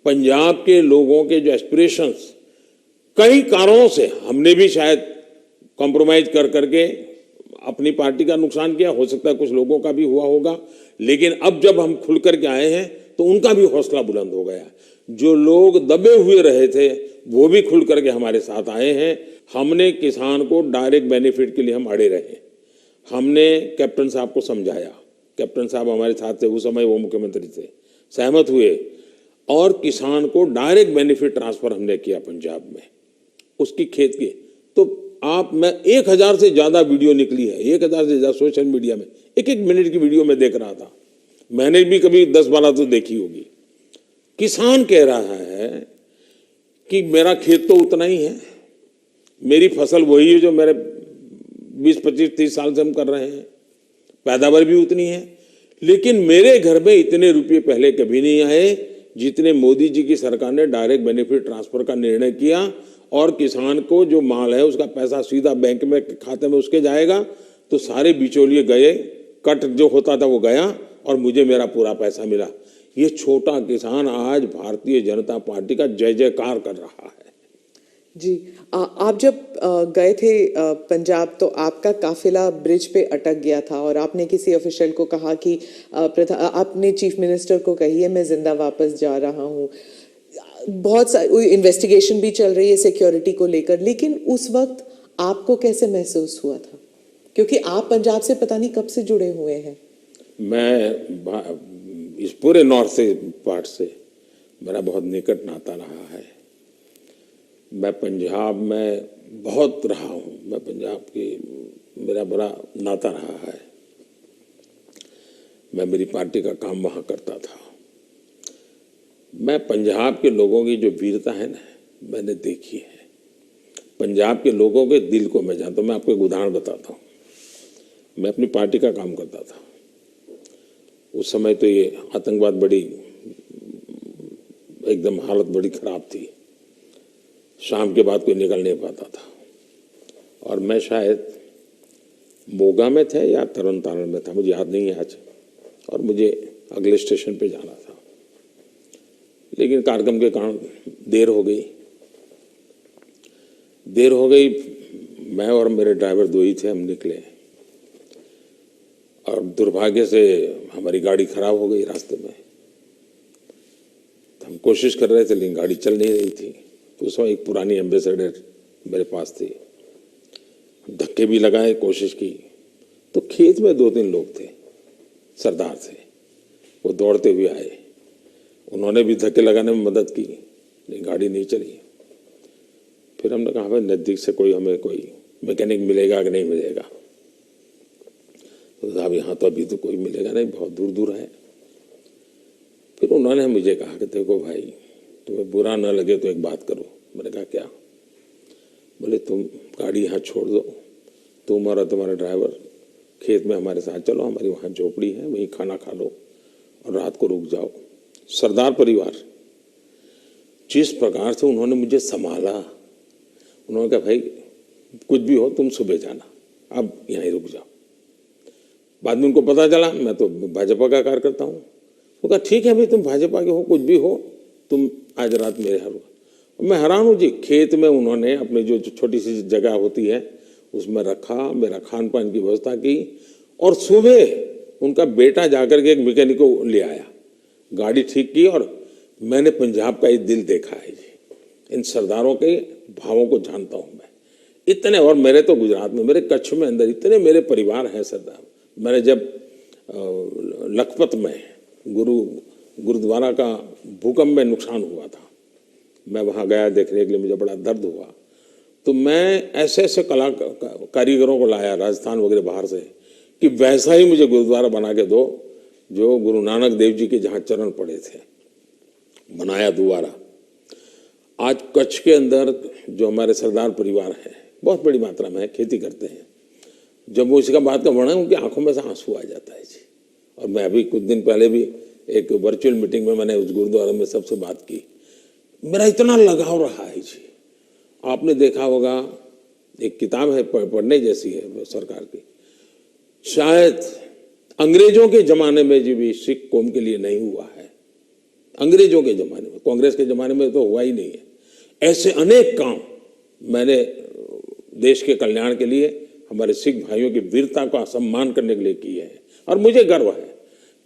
B: पंजाब के लोगों के जो एस्पिरेशंस, कई कारणों से हमने भी शायद कॉम्प्रोमाइज कर करके अपनी पार्टी का नुकसान किया, हो सकता है कुछ लोगों का भी हुआ होगा, लेकिन अब जब हम खुल करके आए हैं तो उनका भी हौसला बुलंद हो गया। जो लोग दबे हुए रहे थे वो भी खुल करके हमारे साथ आए हैं। हमने किसान को डायरेक्ट बेनिफिट के लिए हम अड़े रहे, हमने कैप्टन साहब को समझाया, कैप्टन साहब हमारे साथ थे, उस समय वो मुख्यमंत्री थे, सहमत हुए, और किसान को डायरेक्ट बेनिफिट ट्रांसफर हमने किया पंजाब में उसकी खेत की। तो मैं 1000 से ज्यादा वीडियो निकली है, 1000 से ज्यादा सोशल मीडिया में, 1-1 मिनट की वीडियो में देख रहा था, मैंने भी कभी 10-12 तो देखी होगी। किसान कह रहा है कि मेरा खेत तो उतना ही है, मेरी फसल वही है जो मेरे 20-25-30 साल से हम कर रहे हैं, पैदावार भी उतनी है, लेकिन मेरे घर में इतने रुपये पहले कभी नहीं आए जितने मोदी जी की सरकार ने डायरेक्ट बेनिफिट ट्रांसफर का निर्णय किया और किसान को जो माल है उसका पैसा सीधा बैंक में खाते में उसके जाएगा, तो सारे बिचौलिए गए, कट जो होता था वो गया और मुझे मेरा पूरा पैसा मिला। ये छोटा किसान आज भारतीय जनता पार्टी का जय जयकार कर रहा है।
A: जी, आप जब गए थे पंजाब, तो आपका काफिला ब्रिज पे अटक गया था और आपने किसी ऑफिशियल को कहा कि आपने चीफ मिनिस्टर को कहिए मैं जिंदा वापस जा रहा हूँ। बहुत सारी इन्वेस्टिगेशन भी चल रही है सिक्योरिटी को लेकर, लेकिन उस वक्त आपको कैसे महसूस हुआ था? क्योंकि आप पंजाब से पता नहीं कब से जुड़े हुए हैं।
B: मैं इस पूरे नॉर्थ से पार्ट से मेरा बहुत निकट नाता रहा है। मैं पंजाब में बहुत रहा हूँ, मैं पंजाब की मेरा बड़ा नाता रहा है। मैं मेरी पार्टी का काम वहाँ करता था। मैं पंजाब के लोगों की जो वीरता है ना, मैंने देखी है। पंजाब के लोगों के दिल को मैं जानता हूँ। मैं आपको एक उदाहरण बताता हूँ। मैं अपनी पार्टी का काम करता था। उस समय तो ये आतंकवाद बड़ी एकदम हालत बड़ी खराब थी। शाम के बाद कोई निकल नहीं पाता था और मैं शायद मोगा में था या तरन तारण में था, मुझे याद नहीं है आज, और मुझे अगले स्टेशन पे जाना था। लेकिन कार्यक्रम के कारण देर हो गई। मैं और मेरे ड्राइवर दो ही थे, हम निकले और दुर्भाग्य से हमारी गाड़ी खराब हो गई रास्ते में। हम कोशिश कर रहे थे लेकिन गाड़ी चल नहीं रही थी। तो उस समय एक पुरानी एम्बेसडर मेरे पास थी। धक्के भी लगाए, कोशिश की, तो खेत में 2-3 लोग थे, सरदार थे, वो दौड़ते हुए आए। उन्होंने भी धक्के लगाने में मदद की, लेकिन गाड़ी नहीं चली। फिर हमने कहा भाई नज़दीक से हमें कोई मैकेनिक मिलेगा कि नहीं मिलेगा? तो साहब यहाँ तो अभी तो कोई मिलेगा नहीं, बहुत दूर दूर है। फिर उन्होंने मुझे कहा कि देखो भाई, तुम्हें बुरा न लगे तो एक बात करो। मैंने कहा क्या? बोले तुम गाड़ी यहाँ छोड़ दो, तुम और तुम्हारा ड्राइवर खेत में हमारे साथ चलो, हमारी वहाँ झोपड़ी है, वहीं खाना खा लो और रात को रुक जाओ। सरदार परिवार जिस प्रकार से उन्होंने मुझे संभाला, उन्होंने कहा भाई कुछ भी हो तुम सुबह जाना, अब यहीं रुक जाओ। बाद में उनको पता चला मैं तो भाजपा का कार्यकर्ता हूँ। वो कहा ठीक है भाई, तुम भाजपा के हो, कुछ भी हो, तुम आज रात मेरे यहाँ रुको। मैं हैरान हूँ जी, खेत में उन्होंने अपनी जो छोटी सी जगह होती है उसमें रखा, मेरा खान पान की व्यवस्था की, और सुबह उनका बेटा जाकर के एक मैकेनिक को ले आया, गाड़ी ठीक की। और मैंने पंजाब का ये दिल देखा है जी। इन सरदारों के भावों को जानता हूँ मैं इतने। और मेरे तो गुजरात में, मेरे कच्छ में अंदर इतने मेरे परिवार हैं सरदार। मैंने जब लखपत में गुरुद्वारा का भूकंप में नुकसान हुआ था, मैं वहाँ गया देखने के लिए, मुझे बड़ा दर्द हुआ। तो मैं ऐसे ऐसे कारीगरों को लाया राजस्थान वगैरह बाहर से कि वैसा ही मुझे गुरुद्वारा बना के दो जो गुरु नानक देव जी के जहाँ चरण पड़े थे, बनाया दोबारा। आज कच्छ के अंदर जो हमारे सरदार परिवार है, बहुत बड़ी मात्रा में है, खेती करते हैं। जब वो इसका बात का वर्णन, उनकी आंखों में से आंसू आ जाता है जी। और मैं अभी कुछ दिन पहले भी एक वर्चुअल मीटिंग में मैंने उस गुरुद्वारा में सबसे बात की। मेरा इतना लगाव रहा है जी। आपने देखा होगा, एक किताब है पढ़ने जैसी है सरकार की, शायद अंग्रेजों के जमाने में जी भी सिख कौम के लिए नहीं हुआ है। अंग्रेजों के जमाने में, कांग्रेस के जमाने में तो हुआ ही नहीं है। ऐसे अनेक काम मैंने देश के कल्याण के लिए, हमारे सिख भाइयों की वीरता का सम्मान करने के लिए किए हैं। और मुझे गर्व है,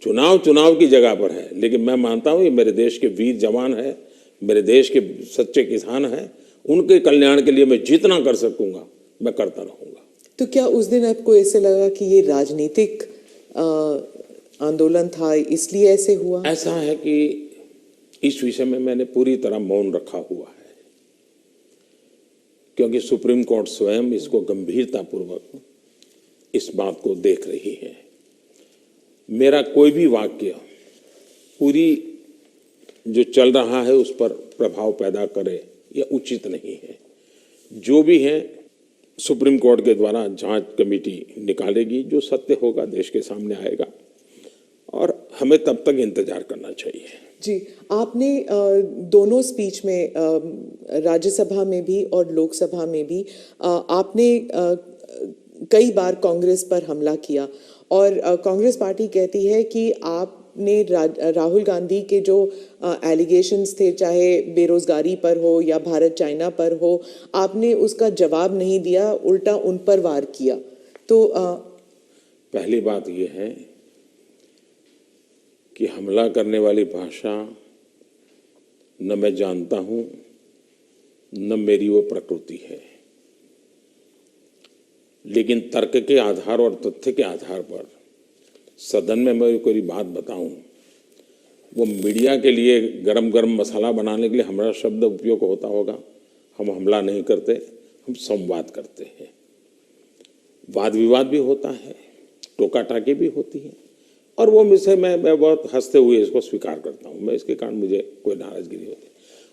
B: चुनाव की जगह पर है, लेकिन मैं मानता हूँ ये मेरे देश के वीर जवान है, मेरे देश के सच्चे किसान हैं। उनके कल्याण के लिए मैं जितना कर सकूंगा मैं करता रहूंगा।
A: तो क्या उस दिन आपको ऐसे लगा कि ये राजनीतिक आंदोलन था इसलिए ऐसे हुआ?
B: ऐसा है कि इस विषय में मैंने पूरी तरह मौन रखा हुआ है, क्योंकि सुप्रीम कोर्ट स्वयं इसको गंभीरतापूर्वक इस बात को देख रही है। मेरा कोई भी वाक्य पूरी जो चल रहा है उस पर प्रभाव पैदा करे यह उचित नहीं है। जो भी है सुप्रीम कोर्ट के द्वारा जांच कमेटी निकालेगी, जो सत्य होगा देश के सामने आएगा, और हमें तब तक इंतजार करना चाहिए।
A: जी, आपने दोनों स्पीच में राज्यसभा में भी और लोकसभा में भी आपने कई बार कांग्रेस पर हमला किया और कांग्रेस पार्टी कहती है कि आपने राहुल गांधी के जो एलिगेशंस थे, चाहे बेरोजगारी पर हो या भारत चाइना पर हो, आपने उसका जवाब नहीं दिया, उल्टा उन पर वार किया। तो
B: पहली बात यह है कि हमला करने वाली भाषा न मैं जानता हूं, न मेरी वो प्रकृति है, लेकिन तर्क के आधार और तथ्य के आधार पर सदन में मैं कोई बात बताऊं, वो मीडिया के लिए गरम गरम मसाला बनाने के लिए हमारा शब्द उपयोग होता होगा। हम हमला नहीं करते, हम संवाद करते हैं। वाद विवाद भी होता है, टोका टाकी भी होती है, और वो मुझसे मैं बहुत हंसते हुए इसको स्वीकार करता हूँ। मैं इसके कारण मुझे कोई नाराजगी नहीं होती,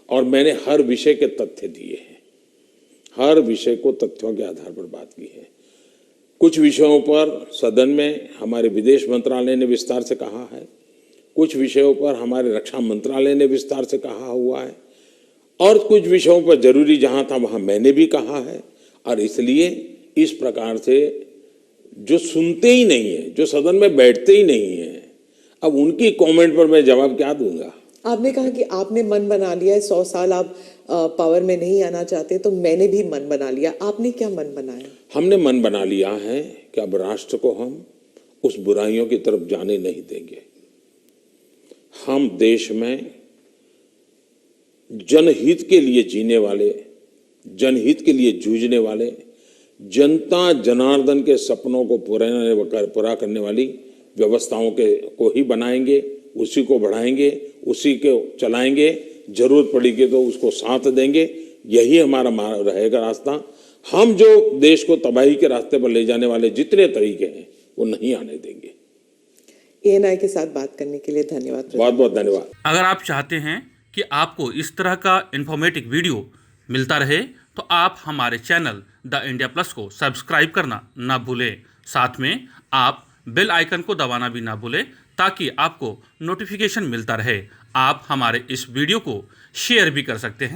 B: और मैंने हर विषय के तथ्य दिए हैं, हर विषय को तथ्यों के आधार पर बात की है। कुछ विषयों पर सदन में हमारे विदेश मंत्रालय ने विस्तार से कहा है, कुछ विषयों पर हमारे रक्षा मंत्रालय ने विस्तार से कहा हुआ है, और कुछ विषयों पर जरूरी जहां था वहां मैंने भी कहा है। और इसलिए इस प्रकार से जो सुनते ही नहीं है, जो सदन में बैठते ही नहीं है, अब उनकी कमेंट पर मैं जवाब क्या दूंगा।
A: आपने कहा कि आपने मन बना लिया है, 100 साल आप पावर में नहीं आना चाहते, तो मैंने भी मन बना लिया। आपने क्या मन बनाया?
B: हमने मन बना लिया है कि अब राष्ट्र को हम उस बुराइयों की तरफ जाने नहीं देंगे। हम देश में जनहित के लिए जीने वाले, जनहित के लिए जूझने वाले, जनता जनार्दन के सपनों को पूरा करने वाली व्यवस्थाओं को ही बनाएंगे, उसी को बढ़ाएंगे, उसी को चलाएंगे, जरूरत पड़ेगी तो उसको साथ देंगे। यही हमारा रहेगा रास्ता। हम जो देश को तबाही के रास्ते पर ले जाने वाले जितने तरीके हैं वो नहीं आने देंगे।
A: ANI के साथ बात करने के लिए धन्यवाद।
B: बहुत बहुत धन्यवाद।
C: अगर आप चाहते हैं कि आपको इस तरह का इन्फॉर्मेटिव वीडियो मिलता रहे तो आप हमारे चैनल द इंडिया प्लस को सब्सक्राइब करना ना भूलें। साथ में आप बेल आइकन को दबाना भी ना भूलें ताकि आपको नोटिफिकेशन मिलता रहे। आप हमारे इस वीडियो को शेयर भी कर सकते हैं।